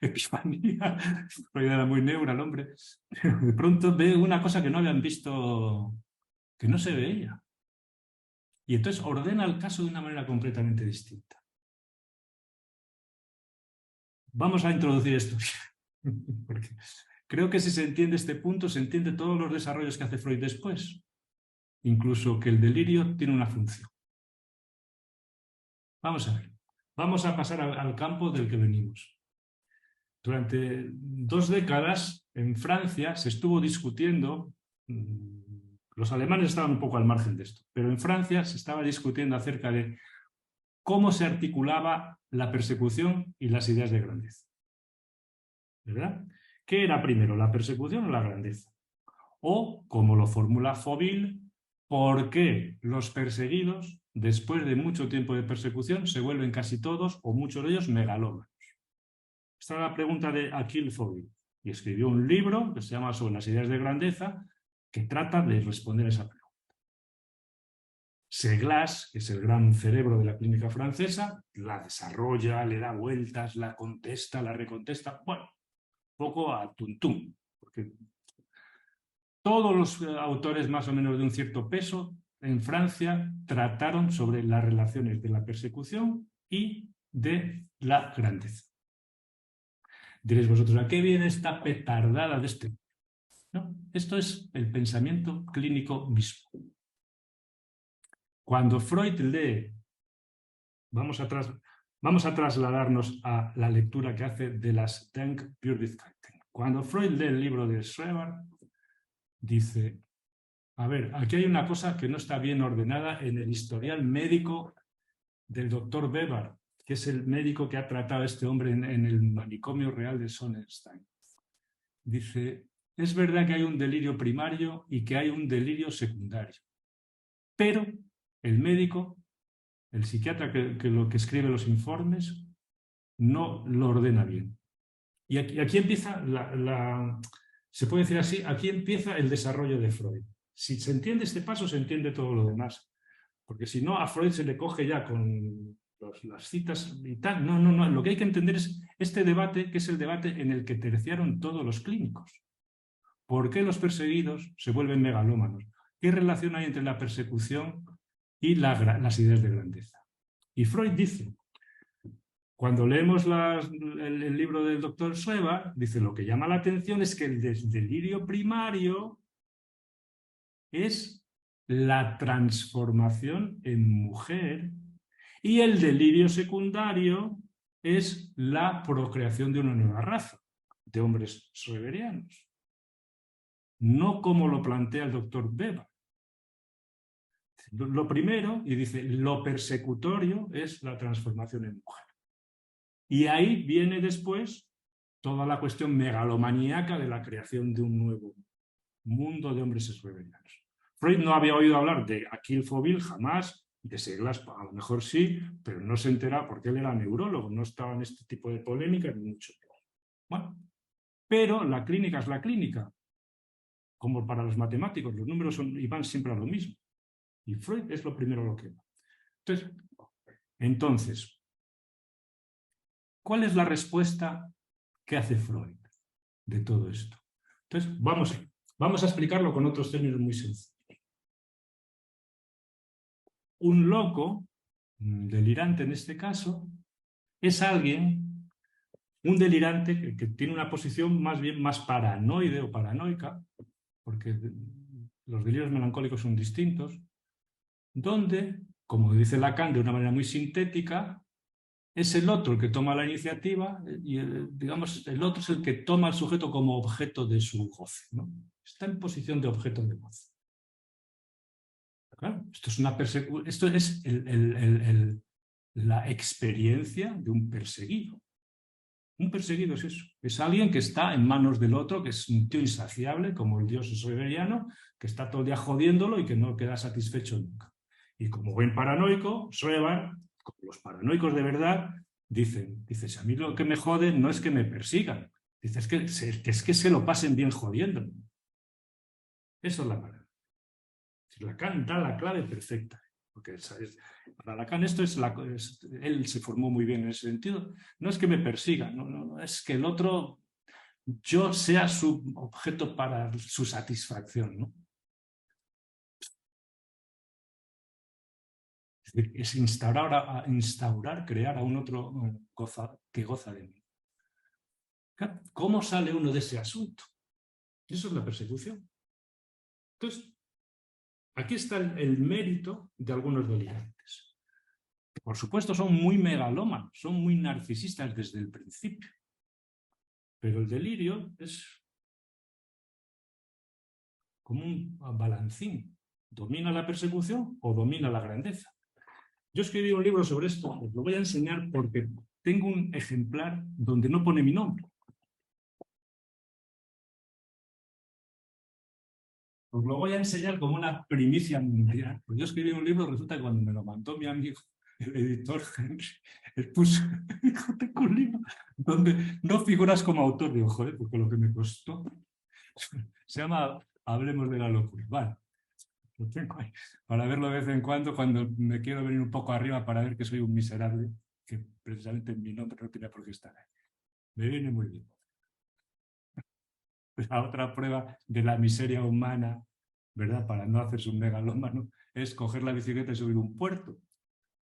epifanía. Freud era muy neura el hombre. De pronto ve una cosa que no habían visto, que no se veía. Y entonces ordena el caso de una manera completamente distinta. Vamos a introducir esto, porque creo que si se entiende este punto, se entiende todos los desarrollos que hace Freud después, incluso que el delirio tiene una función. Vamos a ver, vamos a pasar al campo del que venimos. Durante 2 décadas en Francia se estuvo discutiendo, los alemanes estaban un poco al margen de esto, pero en Francia se estaba discutiendo acerca de cómo se articulaba la persecución y las ideas de grandeza. ¿Verdad? ¿Qué era primero, la persecución o la grandeza? O, como lo formula Fauville, ¿por qué los perseguidos, después de mucho tiempo de persecución, se vuelven casi todos o muchos de ellos megalómanos? Esta es la pregunta de Achille Fauville, y escribió un libro que se llama Sobre las ideas de grandeza, que trata de responder a esa pregunta. Seglas, que es el gran cerebro de la clínica francesa, la desarrolla, le da vueltas, la contesta, la recontesta, bueno, poco a tuntum, porque todos los autores más o menos de un cierto peso en Francia trataron sobre las relaciones de la persecución y de la grandeza. Diréis vosotros, ¿a qué viene esta petardada de este? ¿No? Esto es el pensamiento clínico mismo. Cuando Freud lee, vamos a trasladarnos a la lectura que hace de las Denkpürdigkeiten. Cuando Freud lee el libro de Schreber, dice, a ver, aquí hay una cosa que no está bien ordenada en el historial médico del doctor Weber, que es el médico que ha tratado a este hombre en el manicomio real de Sonnenstein. Dice, es verdad que hay un delirio primario y que hay un delirio secundario, pero el médico, el psiquiatra que escribe los informes, no lo ordena bien. Y aquí empieza se puede decir así, aquí empieza el desarrollo de Freud. Si se entiende este paso, se entiende todo lo demás. Porque si no, a Freud se le coge ya con las citas y tal. No. Lo que hay que entender es este debate, que es el debate en el que terciaron todos los clínicos. ¿Por qué los perseguidos se vuelven megalómanos? ¿Qué relación hay entre la persecución y las ideas de grandeza? Y Freud dice, cuando leemos el libro del doctor Schreber, dice, lo que llama la atención es que el delirio primario es la transformación en mujer y el delirio secundario es la procreación de una nueva raza, de hombres schreberianos. No como lo plantea el doctor Weber. Lo primero, y dice, lo persecutorio es la transformación en mujer. Y ahí viene después toda la cuestión megalomaníaca de la creación de un nuevo mundo de hombres schreberianos. Freud no había oído hablar de Achille Fauville jamás, de Seglas a lo mejor sí, pero no se entera porque él era neurólogo, no estaba en este tipo de polémica ni mucho. Bueno, pero la clínica es la clínica. Como para los matemáticos, los números van siempre a lo mismo. Y Freud es lo primero lo que va. Entonces, ¿cuál es la respuesta que hace Freud de todo esto? Entonces, vamos a explicarlo con otros términos muy sencillos. Un loco, delirante en este caso, es alguien, un delirante que tiene una posición más bien más paranoide o paranoica, porque los delirios melancólicos son distintos, donde, como dice Lacan de una manera muy sintética, es el otro el que toma la iniciativa y digamos, el otro es el que toma al sujeto como objeto de su goce, ¿no? Está en posición de objeto de goce. Claro, esto es una persecución, esto es la experiencia de un perseguido. Un perseguido es eso, es alguien que está en manos del otro, que es un tío insaciable, como el dios schroeberiano, que está todo el día jodiéndolo y que no queda satisfecho nunca. Y como buen paranoico, Schroeder, como los paranoicos de verdad, dice, si a mí lo que me jode no es que me persigan, dice, es que se lo pasen bien jodiéndome. Eso es la palabra. Lacan da la clave perfecta, porque para Lacan esto él se formó muy bien en ese sentido. No es que me persigan, no, es que el otro, yo sea su objeto para su satisfacción, ¿no? Es instaurar, crear a un otro que goza de mí. ¿Cómo sale uno de ese asunto? Eso es la persecución. Entonces, aquí está el mérito de algunos delirantes. Que por supuesto son muy megalómanos, son muy narcisistas desde el principio. Pero el delirio es como un balancín. ¿Domina la persecución o domina la grandeza? Yo escribí un libro sobre esto, os lo voy a enseñar porque tengo un ejemplar donde no pone mi nombre. Os lo voy a enseñar como una primicia mundial. Pues yo escribí un libro, resulta que cuando me lo mandó mi amigo, el editor Henry, él puso, dijo, tengo un libro donde no figuras como autor. Digo, joder, porque lo que me costó. Se llama Hablemos de la locura. Vale, lo tengo ahí para verlo de vez en cuando me quiero venir un poco arriba para ver que soy un miserable, que precisamente mi nombre no tiene por qué estar ahí. Me viene muy bien. La otra prueba de la miseria humana, ¿verdad? Para no hacerse un megalómano, es coger la bicicleta y subir un puerto.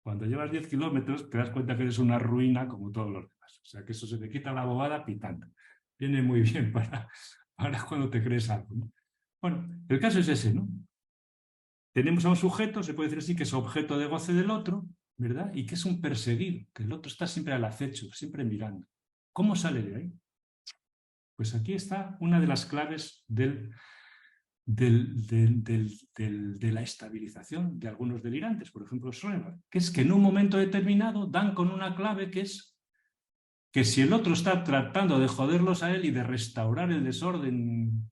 Cuando llevas 10 kilómetros te das cuenta que eres una ruina como todos los demás. O sea que eso se te quita la bobada pitando. Viene muy bien para cuando te crees algo, ¿no? Bueno, el caso es ese, ¿no? Tenemos a un sujeto, se puede decir así, que es objeto de goce del otro, ¿verdad? Y que es un perseguido, que el otro está siempre al acecho, siempre mirando. ¿Cómo sale de ahí? Pues aquí está una de las claves de la estabilización de algunos delirantes, por ejemplo Schroeder, que es que en un momento determinado dan con una clave que es que si el otro está tratando de joderlos a él y de restaurar el desorden,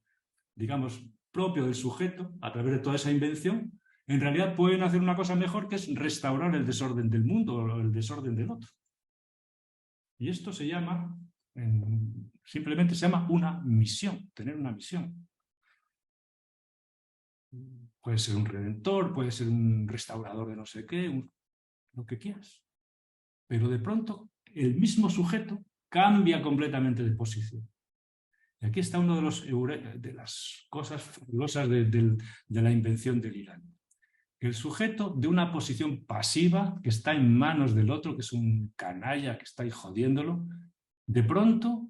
digamos, propio del sujeto a través de toda esa invención, en realidad pueden hacer una cosa mejor, que es restaurar el desorden del mundo o el desorden del otro. Y esto se llama, simplemente se llama una misión, tener una misión. Puede ser un redentor, puede ser un restaurador de no sé qué, lo que quieras. Pero de pronto el mismo sujeto cambia completamente de posición. Y aquí está uno de las cosas fabulosas de la invención delirante. El sujeto de una posición pasiva que está en manos del otro, que es un canalla que está ahí jodiéndolo, de pronto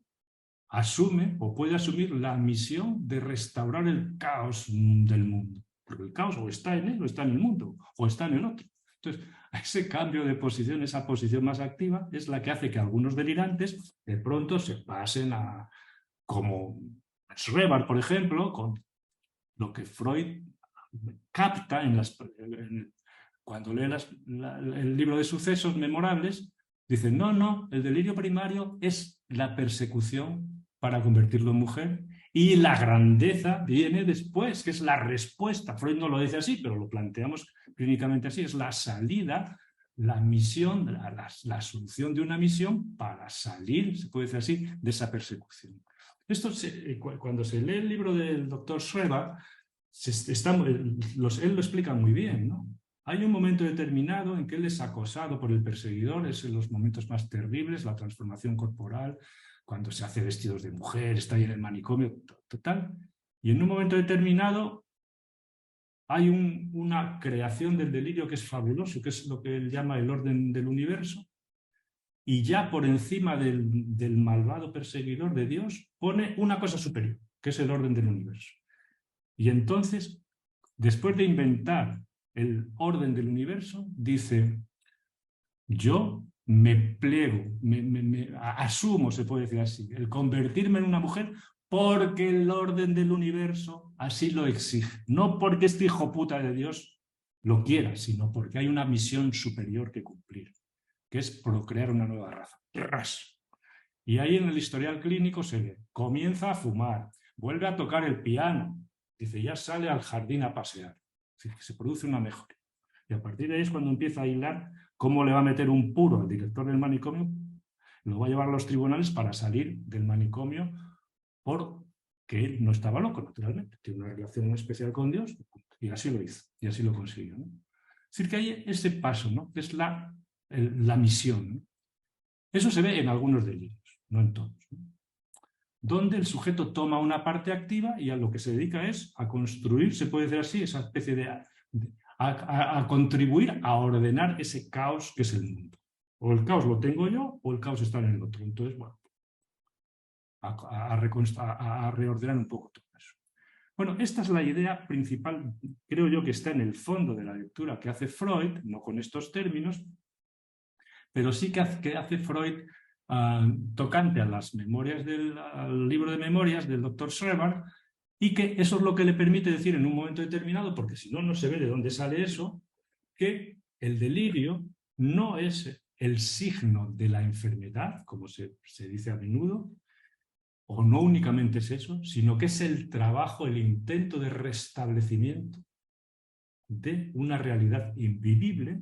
asume o puede asumir la misión de restaurar el caos del mundo. Porque el caos o está en él, o está en el mundo, o está en el otro. Entonces, ese cambio de posición, esa posición más activa, es la que hace que algunos delirantes de pronto se pasen a, como Schreber, por ejemplo, con lo que Freud capta cuando lee el libro de sucesos memorables, dice, no, el delirio primario es la persecución para convertirlo en mujer y la grandeza viene después, que es la respuesta. Freud no lo dice así, pero lo planteamos clínicamente así, es la salida, la misión, la solución de una misión para salir, se puede decir así, de esa persecución. Esto cuando se lee el libro del doctor Schreber, él lo explica muy bien, ¿no? Hay un momento determinado en que él es acosado por el perseguidor, es en los momentos más terribles, la transformación corporal, cuando se hace vestidos de mujer, está ahí en el manicomio, total. Y en un momento determinado hay una creación del delirio que es fabuloso, que es lo que él llama el orden del universo, y ya por encima del malvado perseguidor de Dios pone una cosa superior, que es el orden del universo. Y entonces, después de inventar el orden del universo, dice, yo me pliego, asumo, se puede decir así, el convertirme en una mujer porque el orden del universo así lo exige. No porque este hijo puta de Dios lo quiera, sino porque hay una misión superior que cumplir, que es procrear una nueva raza. ¡Ras! Y ahí en el historial clínico se ve, comienza a fumar, vuelve a tocar el piano, dice, ya sale al jardín a pasear. Es decir, que se produce una mejora. Y a partir de ahí es cuando empieza a hilar cómo le va a meter un puro al director del manicomio, lo va a llevar a los tribunales para salir del manicomio porque él no estaba loco, naturalmente. Tiene una relación especial con Dios y así lo hizo, y así lo consiguió, ¿no? Es decir, que hay ese paso, ¿no? Que es la misión, ¿no? Eso se ve en algunos delirios, no en todos, ¿no? Donde el sujeto toma una parte activa y a lo que se dedica es a construir, se puede decir así, esa especie de a contribuir a ordenar ese caos que es el mundo. O el caos lo tengo yo o el caos está en el otro. Entonces, bueno, a reordenar un poco todo eso. Bueno, esta es la idea principal, creo yo, que está en el fondo de la lectura que hace Freud, no con estos términos, pero sí que hace Freud tocante a las memorias al libro de memorias del doctor Schreber, y que eso es lo que le permite decir en un momento determinado, porque si no, no se ve de dónde sale eso, que el delirio no es el signo de la enfermedad, como se dice a menudo, o no únicamente es eso, sino que es el trabajo, el intento de restablecimiento de una realidad invivible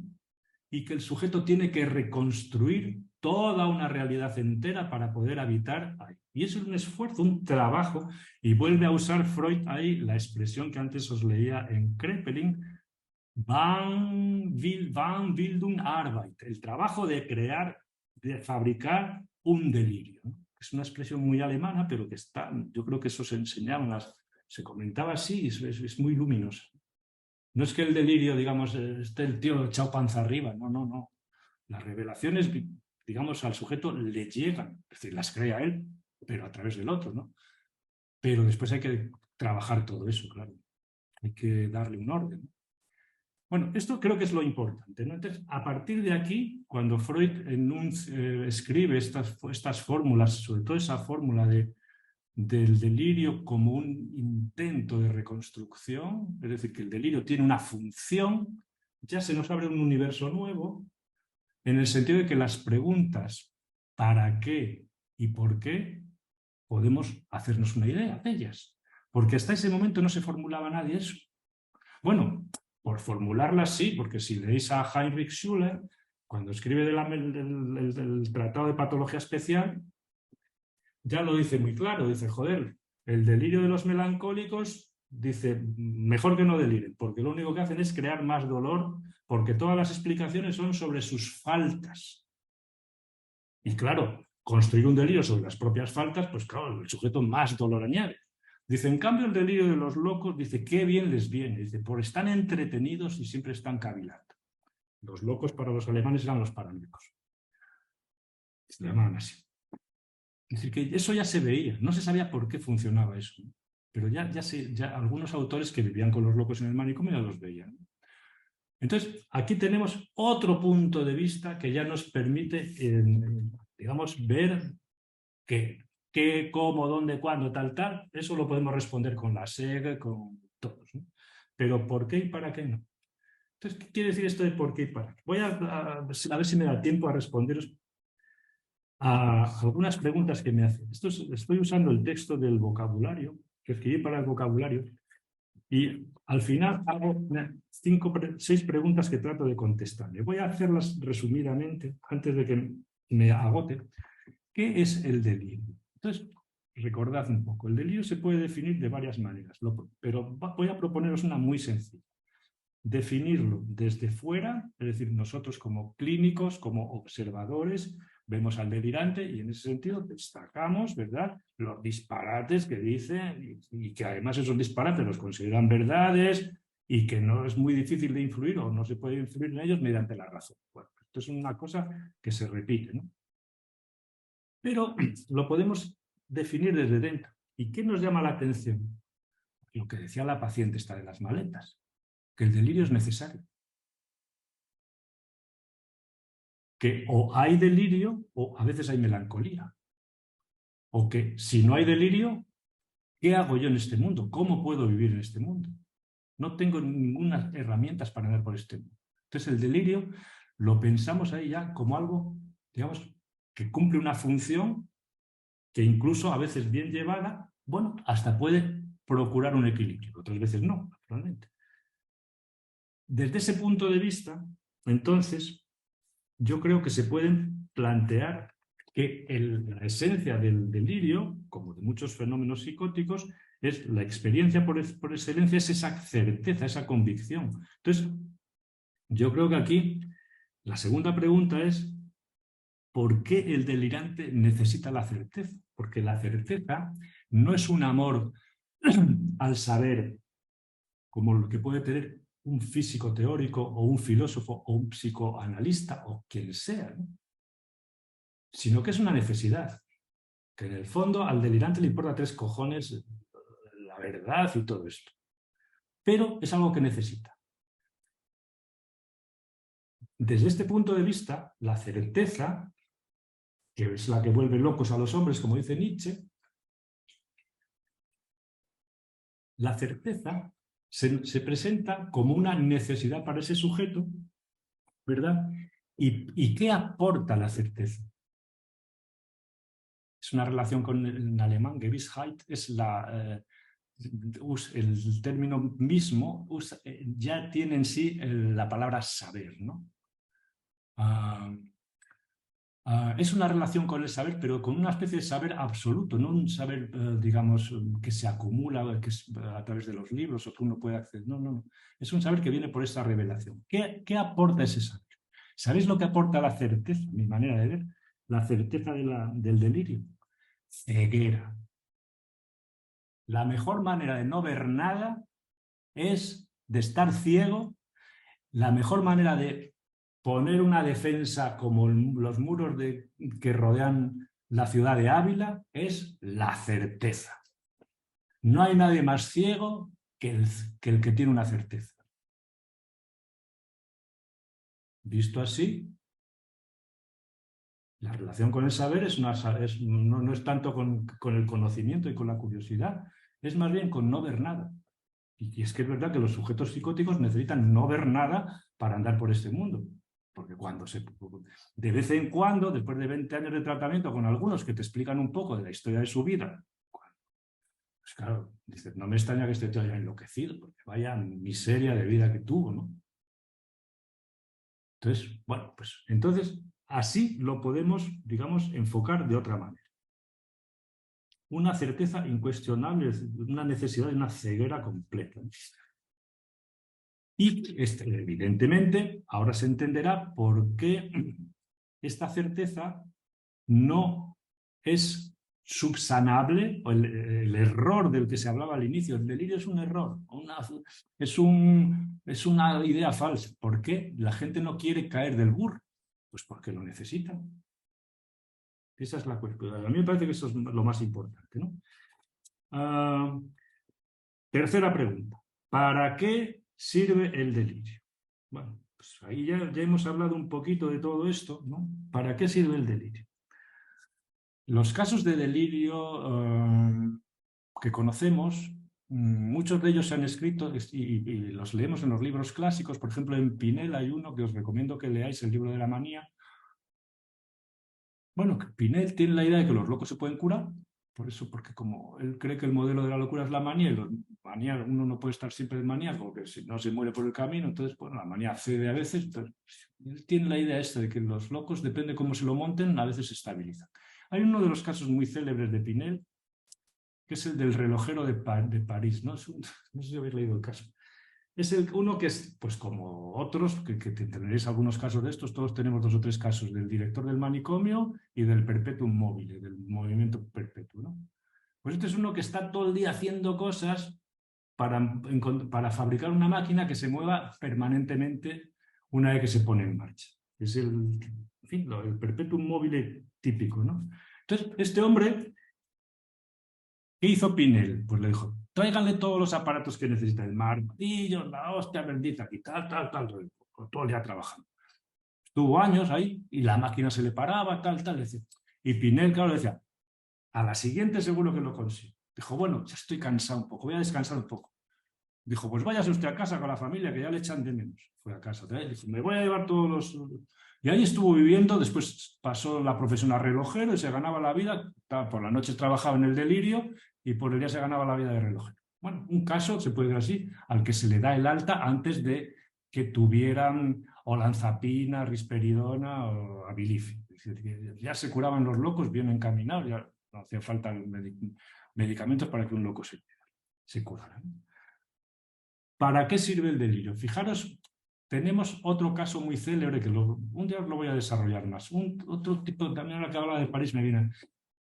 y que el sujeto tiene que reconstruir toda una realidad entera para poder habitar ahí. Y eso es un esfuerzo, un trabajo, y vuelve a usar Freud ahí la expresión que antes os leía en Kraepelin, Bildung Arbeit, el trabajo de crear, de fabricar un delirio, ¿no? Es una expresión muy alemana, pero que está, yo creo que eso se enseñaba, se comentaba así, es muy luminosa. No es que el delirio, digamos, esté el tío echado panza arriba, no, no, no. Las revelaciones, digamos, al sujeto le llegan, es decir, las crea él, pero a través del otro, ¿no? Pero después hay que trabajar todo eso, claro. Hay que darle un orden. Bueno, esto creo que es lo importante, ¿no? Entonces, a partir de aquí, cuando Freud escribe estas fórmulas, sobre todo esa fórmula del delirio como un intento de reconstrucción, es decir, que el delirio tiene una función, ya se nos abre un universo nuevo, en el sentido de que las preguntas ¿para qué y por qué? Podemos hacernos una idea de ellas, porque hasta ese momento no se formulaba nadie eso. Bueno, por formularlas sí, porque si leéis a Heinrich Schüller, cuando escribe del Tratado de Patología Especial, ya lo dice muy claro, dice, joder, el delirio de los melancólicos, dice, mejor que no deliren, porque lo único que hacen es crear más dolor, porque todas las explicaciones son sobre sus faltas. Y claro, construir un delirio sobre las propias faltas, pues claro, el sujeto más dolor añade. Dice, en cambio el delirio de los locos, dice, qué bien les viene, dice, por están entretenidos y siempre están cavilando. Los locos para los alemanes eran los paranoicos. Se llamaban así. Es decir, que eso ya se veía, no se sabía por qué funcionaba eso, ¿no? Pero ya algunos autores que vivían con los locos en el manicomio ya los veían, ¿no? Entonces, aquí tenemos otro punto de vista que ya nos permite, digamos, ver qué, cómo, dónde, cuándo, tal, eso lo podemos responder con la SEG, con todos, ¿no? Pero ¿por qué y para qué no? Entonces, ¿qué quiere decir esto de por qué y para qué? Voy a ver si me da tiempo a responderos a algunas preguntas que me hacen. Estoy usando el texto del vocabulario, que escribí para el vocabulario, y al final hago 6 preguntas que trato de contestar. Voy a hacerlas resumidamente, antes de que me agote. ¿Qué es el delirio? Entonces, recordad un poco, el delirio se puede definir de varias maneras, pero voy a proponeros una muy sencilla. Definirlo desde fuera, es decir, nosotros como clínicos, como observadores, vemos al delirante y en ese sentido destacamos, ¿verdad?, los disparates que dice y que además esos disparates los consideran verdades y que no es muy difícil de influir o no se puede influir en ellos mediante la razón. Bueno, esto es una cosa que se repite, ¿no? Pero lo podemos definir desde dentro. ¿Y qué nos llama la atención? Lo que decía la paciente esta de las maletas, que el delirio es necesario. que o hay delirio o a veces hay melancolía. O que si no hay delirio, ¿qué hago yo en este mundo? ¿Cómo puedo vivir en este mundo? No tengo ninguna herramientas para andar por este mundo. Entonces el delirio lo pensamos ahí ya como algo, digamos, que cumple una función que incluso a veces bien llevada, bueno, hasta puede procurar un equilibrio, otras veces no, naturalmente. Desde ese punto de vista, entonces, yo creo que se pueden plantear que la esencia del delirio, como de muchos fenómenos psicóticos, es la experiencia por excelencia, es esa certeza, esa convicción. Entonces, yo creo que aquí la segunda pregunta es ¿por qué el delirante necesita la certeza? Porque la certeza no es un amor al saber como lo que puede tener un físico teórico o un filósofo o un psicoanalista o quien sea, ¿no? Sino que es una necesidad, que en el fondo al delirante le importa 3 cojones la verdad y todo esto. Pero es algo que necesita. Desde este punto de vista, la certeza, que es la que vuelve locos a los hombres, como dice Nietzsche, la certeza se presenta como una necesidad para ese sujeto, ¿verdad? ¿Y qué aporta la certeza? Es una relación con en alemán, Gewissheit, es el término mismo ya tiene en sí la palabra saber, ¿no? Es una relación con el saber, pero con una especie de saber absoluto, no un saber, digamos, que se acumula que es a través de los libros o que uno puede acceder. No, no, no. Es un saber que viene por esa revelación. ¿Qué aporta ese saber? ¿Sabéis lo que aporta la certeza? Mi manera de ver, la certeza del delirio. Ceguera. La mejor manera de no ver nada es de estar ciego. La mejor manera de poner una defensa como los muros que rodean la ciudad de Ávila es la certeza. No hay nadie más ciego que el que tiene una certeza. Visto así, la relación con el saber no es tanto con el conocimiento y con la curiosidad, es más bien con no ver nada. Y es que es verdad que los sujetos psicóticos necesitan no ver nada para andar por este mundo. Porque de vez en cuando, después de 20 años de tratamiento con algunos que te explican un poco de la historia de su vida, pues claro, dices, no me extraña que esté todo ya enloquecido, porque vaya miseria de vida que tuvo, ¿no? Entonces, bueno, pues entonces así lo podemos, digamos, enfocar de otra manera. Una certeza incuestionable, una necesidad de una ceguera completa. Y evidentemente ahora se entenderá por qué esta certeza no es subsanable, o el error del que se hablaba al inicio. El delirio es un error, es una idea falsa. ¿Por qué la gente no quiere caer del burro? Pues porque lo necesitan. Esa es la cuestión. A mí me parece que eso es lo más importante, ¿no? Tercera pregunta. ¿Para qué sirve el delirio? Bueno, pues ahí ya hemos hablado un poquito de todo esto, ¿no? ¿Para qué sirve el delirio? Los casos de delirio que conocemos, muchos de ellos se han escrito y los leemos en los libros clásicos. Por ejemplo, en Pinel hay uno que os recomiendo que leáis, el libro de la manía. Bueno, Pinel tiene la idea de que los locos se pueden curar, por eso, porque como él cree que el modelo de la locura es la manía, y uno no puede estar siempre en manía, porque si no se muere por el camino, entonces, bueno, la manía cede a veces. Entonces, él tiene la idea esta de que los locos, depende de cómo se lo monten, a veces se estabilizan. Hay uno de los casos muy célebres de Pinel, que es el del relojero de París, ¿no? No sé si habéis leído el caso. Es uno que es, pues como otros, que tendréis algunos casos de estos, todos tenemos 2 o 3 casos del director del manicomio y del perpetuum mobile, del movimiento perpetuo, ¿no? Pues este es uno que está todo el día haciendo cosas para fabricar una máquina que se mueva permanentemente una vez que se pone en marcha. Es en fin, el perpetuum mobile típico, ¿no? Entonces, este hombre, ¿qué hizo Pinel? Pues le dijo, tráiganle todos los aparatos que necesita, el martillo, la hostia bendita, y tal, todo el día trabajando. Estuvo años ahí y la máquina se le paraba, tal, tal. Y Pinel, claro, decía, a la siguiente seguro que lo consigo. Dijo, bueno, ya estoy cansado un poco, voy a descansar un poco. Dijo, pues váyase usted a casa con la familia, que ya le echan de menos. Fue a casa. Dijo, me voy a llevar todos los... Y ahí estuvo viviendo, después pasó la profesión a relojero y se ganaba la vida. Por la noche trabajaba en el Delirio y por el día se ganaba la vida de relojero. Bueno, un caso, se puede decir así, al que se le da el alta antes de que tuvieran olanzapina, risperidona o abilifia. Es decir, que ya se curaban los locos bien encaminados, ya no hacía falta medicamentos para que un loco se curara. ¿Para qué sirve el delirio? Fijaros, tenemos otro caso muy célebre que un día lo voy a desarrollar más. Otro tipo, también la que habla de París me viene.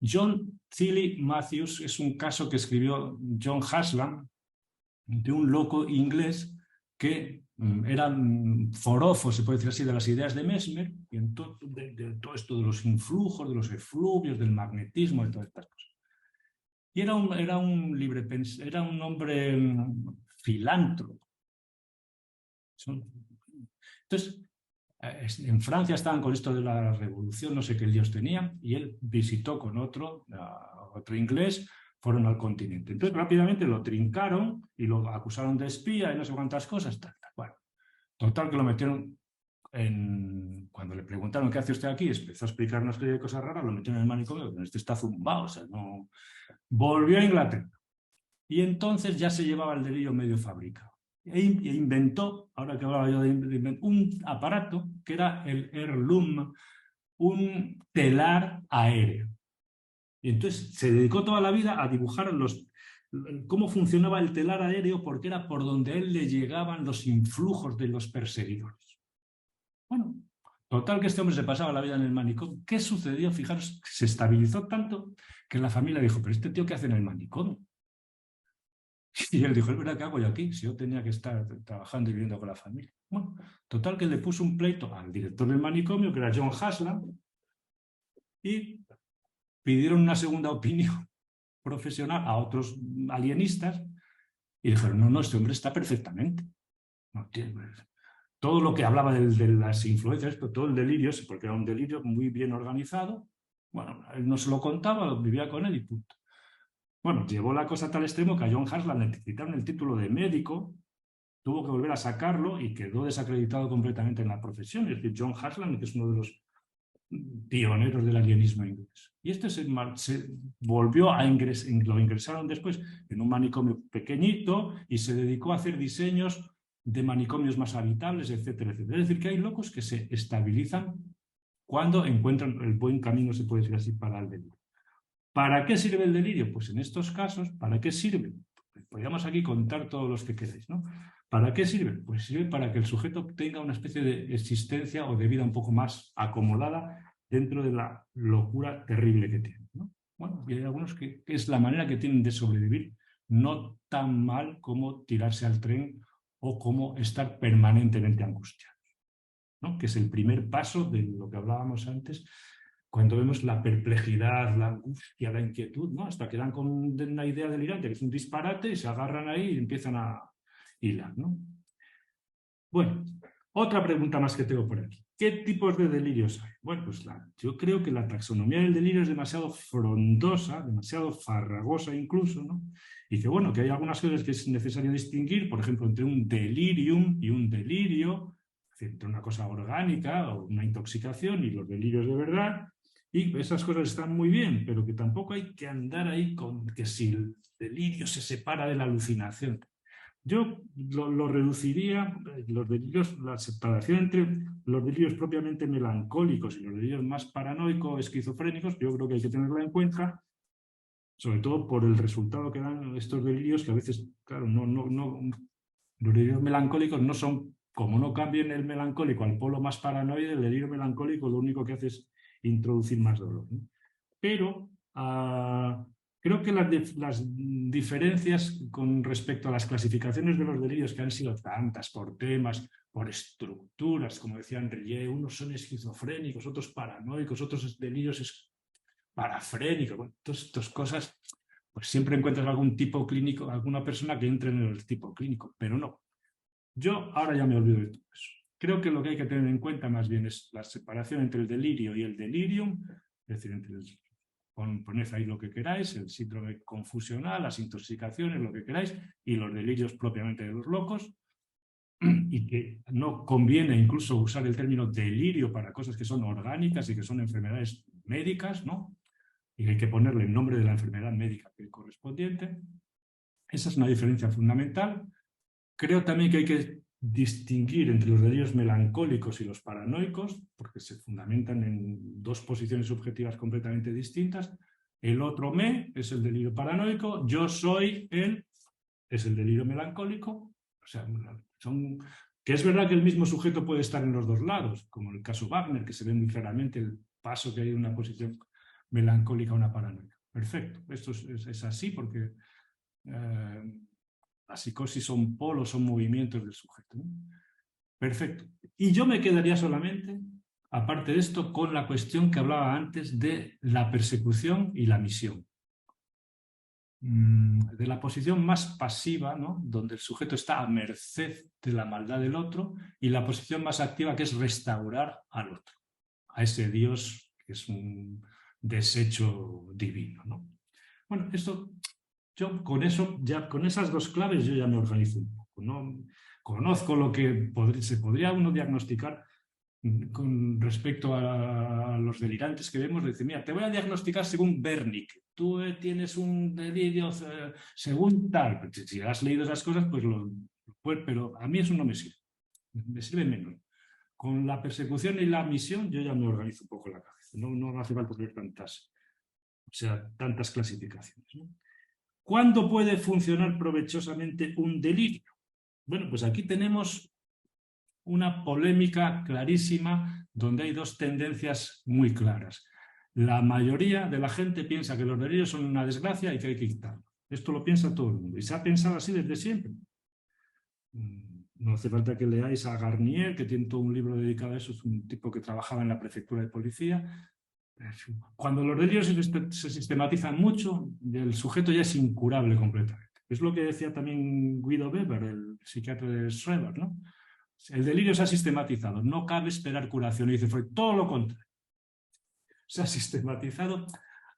John Seeley Matthews es un caso que escribió John Haslam, de un loco inglés que era forofo, se puede decir así, de las ideas de Mesmer, y en de todo esto de los influjos, de los efluvios, del magnetismo, de todas estas cosas. Y era un hombre filántropo. Entonces, en Francia estaban con esto de la revolución, no sé qué líos tenían, y él visitó con otro inglés, fueron al continente. Entonces, rápidamente lo trincaron y lo acusaron de espía y no sé cuántas cosas. Bueno, total que lo metieron cuando le preguntaron qué hace usted aquí, empezó a explicar una serie de cosas raras, lo metieron en el manicomio, pero este está zumbado, o sea, no... Volvió a Inglaterra y entonces ya se llevaba el delirio medio fabricado. E inventó, ahora que hablaba yo de un aparato que era el Heirloom, un telar aéreo. Y entonces se dedicó toda la vida a dibujar cómo funcionaba el telar aéreo, porque era por donde a él le llegaban los influjos de los perseguidores. Bueno, total que este hombre se pasaba la vida en el manicomio. ¿Qué sucedió? Fijaros, se estabilizó tanto que la familia dijo, pero este tío, ¿qué hace en el manicomio? Y él dijo, es verdad, ¿qué hago yo aquí? Si yo tenía que estar trabajando y viviendo con la familia. Bueno, total que le puso un pleito al director del manicomio, que era John Haslam, y pidieron una segunda opinión profesional a otros alienistas y dijeron, no, este hombre está perfectamente. No tiene... Todo lo que hablaba de las influencias, todo el delirio, porque era un delirio muy bien organizado, bueno, él no se lo contaba, vivía con él y punto. Bueno, llevó la cosa a tal extremo que a John Haslam le quitaron el título de médico, tuvo que volver a sacarlo y quedó desacreditado completamente en la profesión. Es decir, John Haslam, que es uno de los pioneros del alienismo inglés. Y este se volvió a lo ingresaron después en un manicomio pequeñito y se dedicó a hacer diseños de manicomios más habitables, etcétera, etcétera. Es decir, que hay locos que se estabilizan cuando encuentran el buen camino, se puede decir así, para el delirio. ¿Para qué sirve el delirio? Pues en estos casos, ¿para qué sirve? Podríamos aquí contar todos los que queráis, ¿no? ¿Para qué sirve? Pues sirve para que el sujeto tenga una especie de existencia o de vida un poco más acomodada dentro de la locura terrible que tiene, ¿no? Bueno, y hay algunos que es la manera que tienen de sobrevivir, no tan mal como tirarse al tren o como estar permanentemente angustiados, ¿no? Que es el primer paso de lo que hablábamos antes, cuando vemos la perplejidad, la angustia, la inquietud, ¿no? Hasta que dan con una idea delirante, que es un disparate, y se agarran ahí y empiezan a hilar, ¿no? Bueno, otra pregunta más que tengo por aquí. ¿Qué tipos de delirios hay? Bueno, pues yo creo que la taxonomía del delirio es demasiado frondosa, demasiado farragosa incluso, ¿no? Y que bueno, que hay algunas cosas que es necesario distinguir, por ejemplo, entre un delirium y un delirio, entre una cosa orgánica o una intoxicación y los delirios de verdad. Y esas cosas están muy bien, pero que tampoco hay que andar ahí con que si el delirio se separa de la alucinación. Yo lo reduciría, los delirios, la separación entre los delirios propiamente melancólicos y los delirios más paranoicos, esquizofrénicos, yo creo que hay que tenerla en cuenta, sobre todo por el resultado que dan estos delirios, que a veces, claro, los delirios melancólicos no son, como no cambien el melancólico al polo más paranoide, el delirio melancólico lo único que hace es introducir más dolor, ¿no? Pero creo que las diferencias con respecto a las clasificaciones de los delirios, que han sido tantas por temas, por estructuras, como decía Henriet, unos son esquizofrénicos, otros paranoicos, otros delirios parafrénicos, bueno, todas estas cosas, pues siempre encuentras algún tipo clínico, alguna persona que entre en el tipo clínico, pero no. Yo ahora ya me olvido de todo eso. creo que lo que hay que tener en cuenta más bien es la separación entre el delirio y el delirium, es decir, poned ahí lo que queráis, el síndrome confusional, las intoxicaciones, lo que queráis, y los delirios propiamente de los locos, y que no conviene incluso usar el término delirio para cosas que son orgánicas y que son enfermedades médicas, ¿no? Y hay que ponerle el nombre de la enfermedad médica correspondiente. Esa es una diferencia fundamental. Creo también que hay que distinguir entre los delirios melancólicos y los paranoicos, porque se fundamentan en dos posiciones subjetivas completamente distintas. El otro me es el delirio paranoico, yo soy él es el delirio melancólico. O sea, que es verdad que el mismo sujeto puede estar en los dos lados, como en el caso Wagner, que se ve muy claramente el paso que hay de una posición melancólica a una paranoica. Perfecto, esto es así porque la psicosis son polos, son movimientos del sujeto, ¿no? Perfecto. Y yo me quedaría solamente, aparte de esto, con la cuestión que hablaba antes de la persecución y la misión. De la posición más pasiva, ¿no? Donde el sujeto está a merced de la maldad del otro, y la posición más activa, que es restaurar al otro, a ese Dios que es un desecho divino, ¿no? Bueno, esto, yo con eso, ya con esas dos claves yo ya me organizo un poco, ¿no? Conozco lo que se podría uno diagnosticar con respecto a los delirantes que vemos. Dice, mira, te voy a diagnosticar según Wernicke, tú tienes un delirio según tal. Si has leído esas cosas, pues pero a mí eso no me sirve menos. Con la persecución y la misión yo ya me organizo un poco la cabeza, no hace falta tener tantas clasificaciones, ¿no? ¿Cuándo puede funcionar provechosamente un delirio? Bueno, pues aquí tenemos una polémica clarísima donde hay dos tendencias muy claras. La mayoría de la gente piensa que los delirios son una desgracia y que hay que quitarlos. Esto lo piensa todo el mundo y se ha pensado así desde siempre. No hace falta que leáis a Garnier, que tiene todo un libro dedicado a eso, es un tipo que trabajaba en la prefectura de policía. Cuando los delirios se sistematizan mucho, el sujeto ya es incurable completamente. Es lo que decía también Guido Weber, el psiquiatra de Schreber, ¿no? El delirio se ha sistematizado, no cabe esperar curación. Y dice Freud, todo lo contrario. Se ha sistematizado,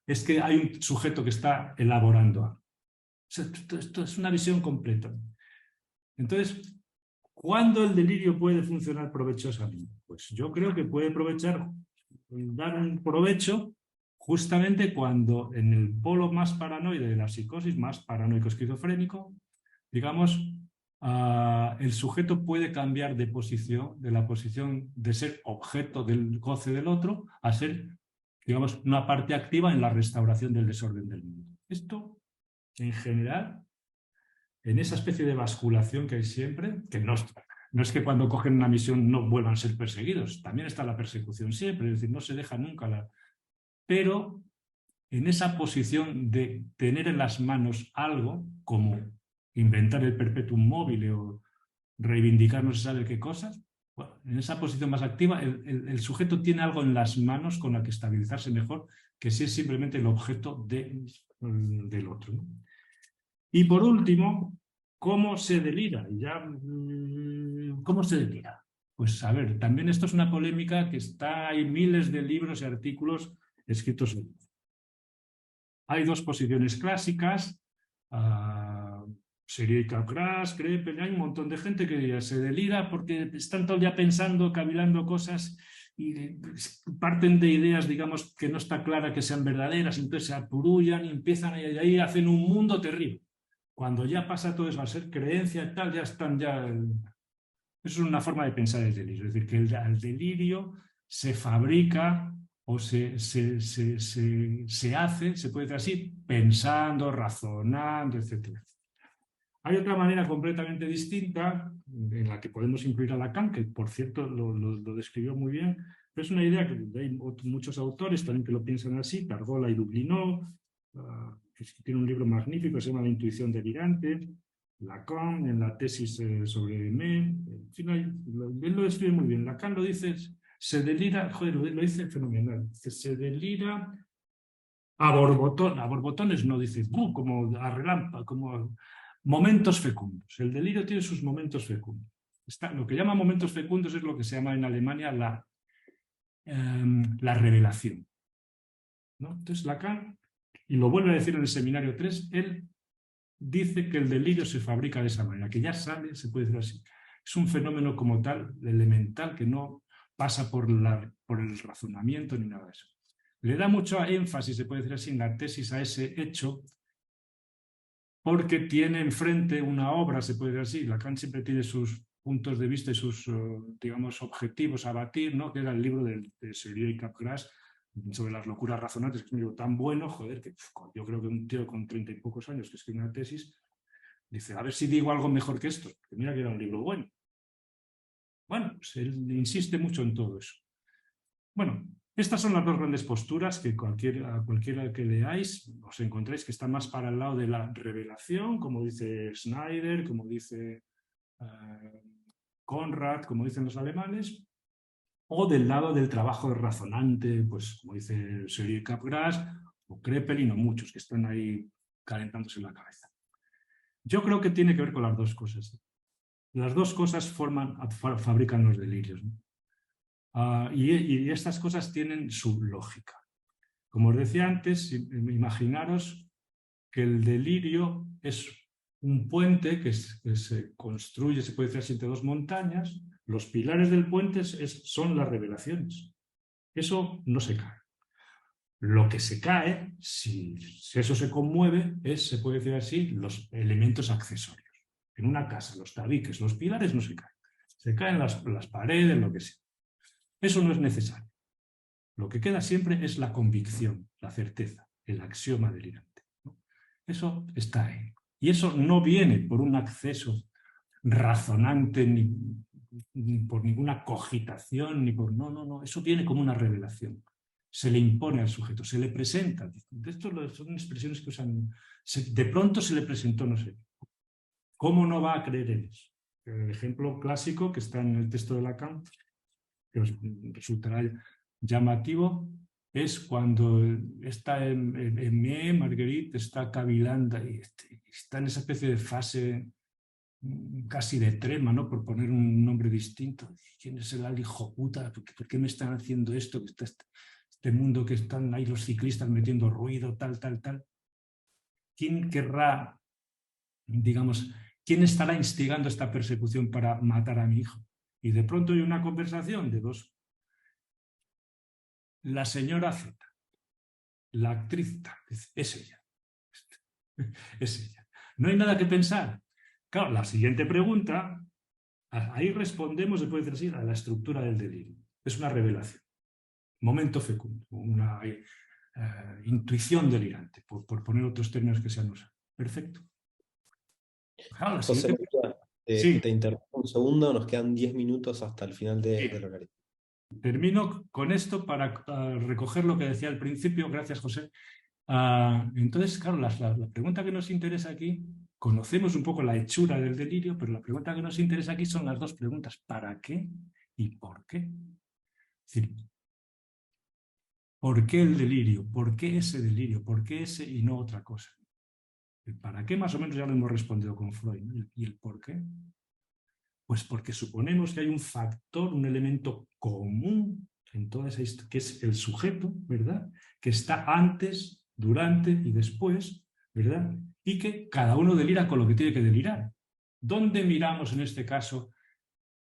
es que hay un sujeto que está elaborando algo. O sea, esto es una visión completa. Entonces, ¿cuándo el delirio puede funcionar provechosamente? Pues yo creo que puede dar un provecho justamente cuando en el polo más paranoide de la psicosis, más paranoico-esquizofrénico, digamos, el sujeto puede cambiar de posición, de la posición de ser objeto del goce del otro, a ser, digamos, una parte activa en la restauración del desorden del mundo. Esto, en general, en esa especie de basculación que hay siempre, que no es que cuando cogen una misión no vuelvan a ser perseguidos, también está la persecución siempre, es decir, no se deja nunca Pero en esa posición de tener en las manos algo, como inventar el perpetuum mobile o reivindicar no se sabe qué cosas, bueno, en esa posición más activa el sujeto tiene algo en las manos con la que estabilizarse mejor que si es simplemente el objeto del otro, ¿no? Y por último, ¿cómo se delira? ¿Cómo se delira? Pues a ver, también esto es una polémica que hay miles de libros y artículos escritos sobre esto. Hay dos posiciones clásicas, Sirica, Crash, Krepel, hay un montón de gente que se delira porque están todo el día pensando, cavilando cosas y parten de ideas, digamos, que no está clara que sean verdaderas, entonces se apurullan y empiezan y ahí hacen un mundo terrible. Cuando ya pasa todo eso a ser creencia y tal, ya están ya... Eso es una forma de pensar el delirio, es decir, que el delirio se fabrica o se hace, se puede decir así, pensando, razonando, etc. Hay otra manera completamente distinta en la que podemos incluir a Lacan, que por cierto lo describió muy bien, pero es una idea que hay muchos autores también que lo piensan así, Targola y Dublinov, que tiene un libro magnífico, se llama La intuición delirante, Lacan en la tesis sobre Me, en fin, él lo describe muy bien. Lacan lo dice, se delira, joder, lo dice fenomenal, se delira a borbotones, no dice, como a relámpago, como momentos fecundos. El delirio tiene sus momentos fecundos. Lo que llaman momentos fecundos es lo que se llama en Alemania la revelación, ¿no? Entonces Lacan, y lo vuelve a decir en el seminario 3, él dice que el delirio se fabrica de esa manera, que ya sale, se puede decir así. Es un fenómeno como tal, elemental, que no pasa por el razonamiento ni nada de eso. Le da mucho énfasis, se puede decir así, en la tesis a ese hecho, porque tiene enfrente una obra, se puede decir así. Lacan siempre tiene sus puntos de vista y sus, digamos, objetivos a batir, ¿no? Que era el libro de Seurat y Capgras sobre las locuras razonantes, que es un libro tan bueno, joder, que yo creo que un tío con 30 y pocos años que escribe una tesis, dice, a ver si digo algo mejor que esto, que mira que era un libro bueno. Bueno, pues él insiste mucho en todo eso. Bueno, estas son las dos grandes posturas que cualquiera que leáis os encontráis que están más para el lado de la revelación, como dice Schneider, como dice Conrad, como dicen los alemanes, o del lado del trabajo razonante, pues como dice Seurat y Capgras, o Kraepelin, o muchos que están ahí calentándose la cabeza. Yo creo que tiene que ver con las dos cosas. Las dos cosas fabrican los delirios, ¿no? Y estas cosas tienen su lógica. Como os decía antes, imaginaros que el delirio es un puente que se construye, se puede decir así, entre dos montañas. Los pilares del puente son las revelaciones. Eso no se cae. Lo que se cae, si eso se conmueve, se puede decir así, los elementos accesorios. En una casa, los tabiques, los pilares no se caen. Se caen las paredes, lo que sea. Eso no es necesario. Lo que queda siempre es la convicción, la certeza, el axioma delirante, ¿no? Eso está ahí. Y eso no viene por un acceso razonante, ni por ninguna cogitación, ni por... No. Eso viene como una revelación. Se le impone al sujeto, se le presenta. Esto son expresiones que usan. De pronto se le presentó, no sé. ¿Cómo no va a creer en eso? El ejemplo clásico que está en el texto de Lacan, que os resultará llamativo, es cuando está Marguerite está cavilando y está en esa especie de fase casi de trema, ¿no? Por poner un nombre distinto. ¿Quién es el hijo puta? ¿Por qué me están haciendo esto? Que está este mundo que están ahí los ciclistas metiendo ruido, tal. ¿Quién querrá, digamos, quién estará instigando esta persecución para matar a mi hijo? Y de pronto hay una conversación de dos. La señora Z, la actriz tal, es ella. Es ella. No hay nada que pensar. Claro, la siguiente pregunta, ahí respondemos, se puede decir así, a la estructura del delirio. Es una revelación. Momento fecundo, una intuición delirante, por poner otros términos que sean usados. Perfecto. Claro, la José siguiente... María, Sí, te interrumpo un segundo, nos quedan 10 minutos hasta el final sí. del horario. Termino con esto para recoger lo que decía al principio. Gracias, José. Entonces, claro, la pregunta que nos interesa aquí, conocemos un poco la hechura del delirio, pero la pregunta que nos interesa aquí son las dos preguntas: ¿para qué y por qué? Es decir, ¿por qué el delirio? ¿Por qué ese delirio? ¿Por qué ese y no otra cosa? El para qué más o menos ya lo hemos respondido con Freud, ¿no? ¿Y el por qué? Pues porque suponemos que hay un factor, un elemento común en toda esa historia, que es el sujeto, ¿verdad? Que está antes, durante y después, ¿verdad? Y que cada uno delira con lo que tiene que delirar. ¿Dónde miramos en este caso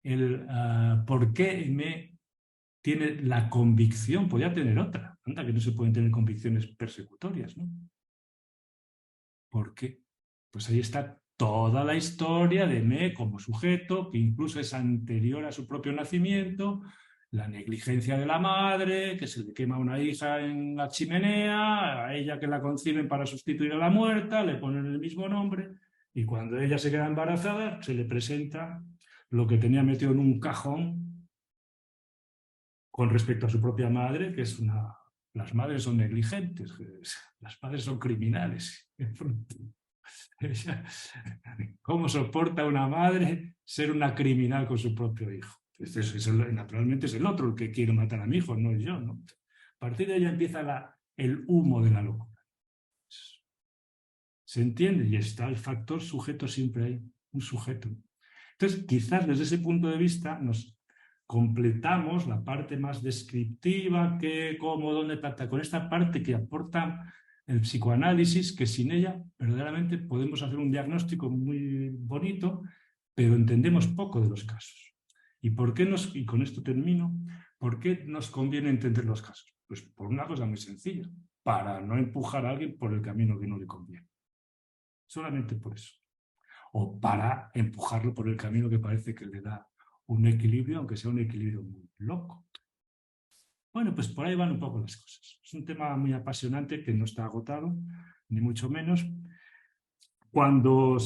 el por qué me tiene la convicción? Podría tener otra. Anda, que no se pueden tener convicciones persecutorias, ¿no? ¿Por qué? Pues ahí está toda la historia de Me como sujeto, que incluso es anterior a su propio nacimiento, la negligencia de la madre, que se le quema una hija en la chimenea, a ella que la conciben para sustituir a la muerta, le ponen el mismo nombre, y cuando ella se queda embarazada, se le presenta lo que tenía metido en un cajón con respecto a su propia madre, que es una... Las madres son negligentes, las madres son criminales. ¿Cómo soporta una madre ser una criminal con su propio hijo? Naturalmente es el otro el que quiere matar a mi hijo, no es yo, ¿no? A partir de ahí empieza el humo de la locura. ¿Se entiende? Y está el factor sujeto siempre ahí, un sujeto. Entonces, quizás desde ese punto de vista nos completamos la parte más descriptiva, qué, cómo, dónde, con esta parte que aporta el psicoanálisis, que sin ella verdaderamente podemos hacer un diagnóstico muy bonito, pero entendemos poco de los casos. ¿Y por qué y con esto termino, por qué nos conviene entender los casos? Pues por una cosa muy sencilla, para no empujar a alguien por el camino que no le conviene. Solamente por eso. O para empujarlo por el camino que parece que le da un equilibrio, aunque sea un equilibrio muy loco. Bueno, pues por ahí van un poco las cosas. Es un tema muy apasionante que no está agotado, ni mucho menos. Cuando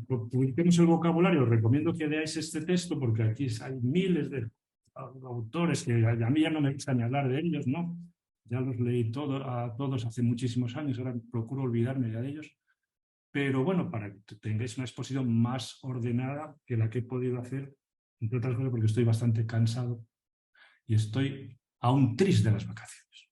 publiquemos el vocabulario, os recomiendo que leáis este texto, porque aquí hay miles de autores que a mí ya no me gusta ni hablar de ellos, ¿no? Ya los leí a todos hace muchísimos años, ahora procuro olvidarme ya de ellos. Pero bueno, para que tengáis una exposición más ordenada que la que he podido hacer, entre otras cosas porque estoy bastante cansado y estoy a un tris de las vacaciones.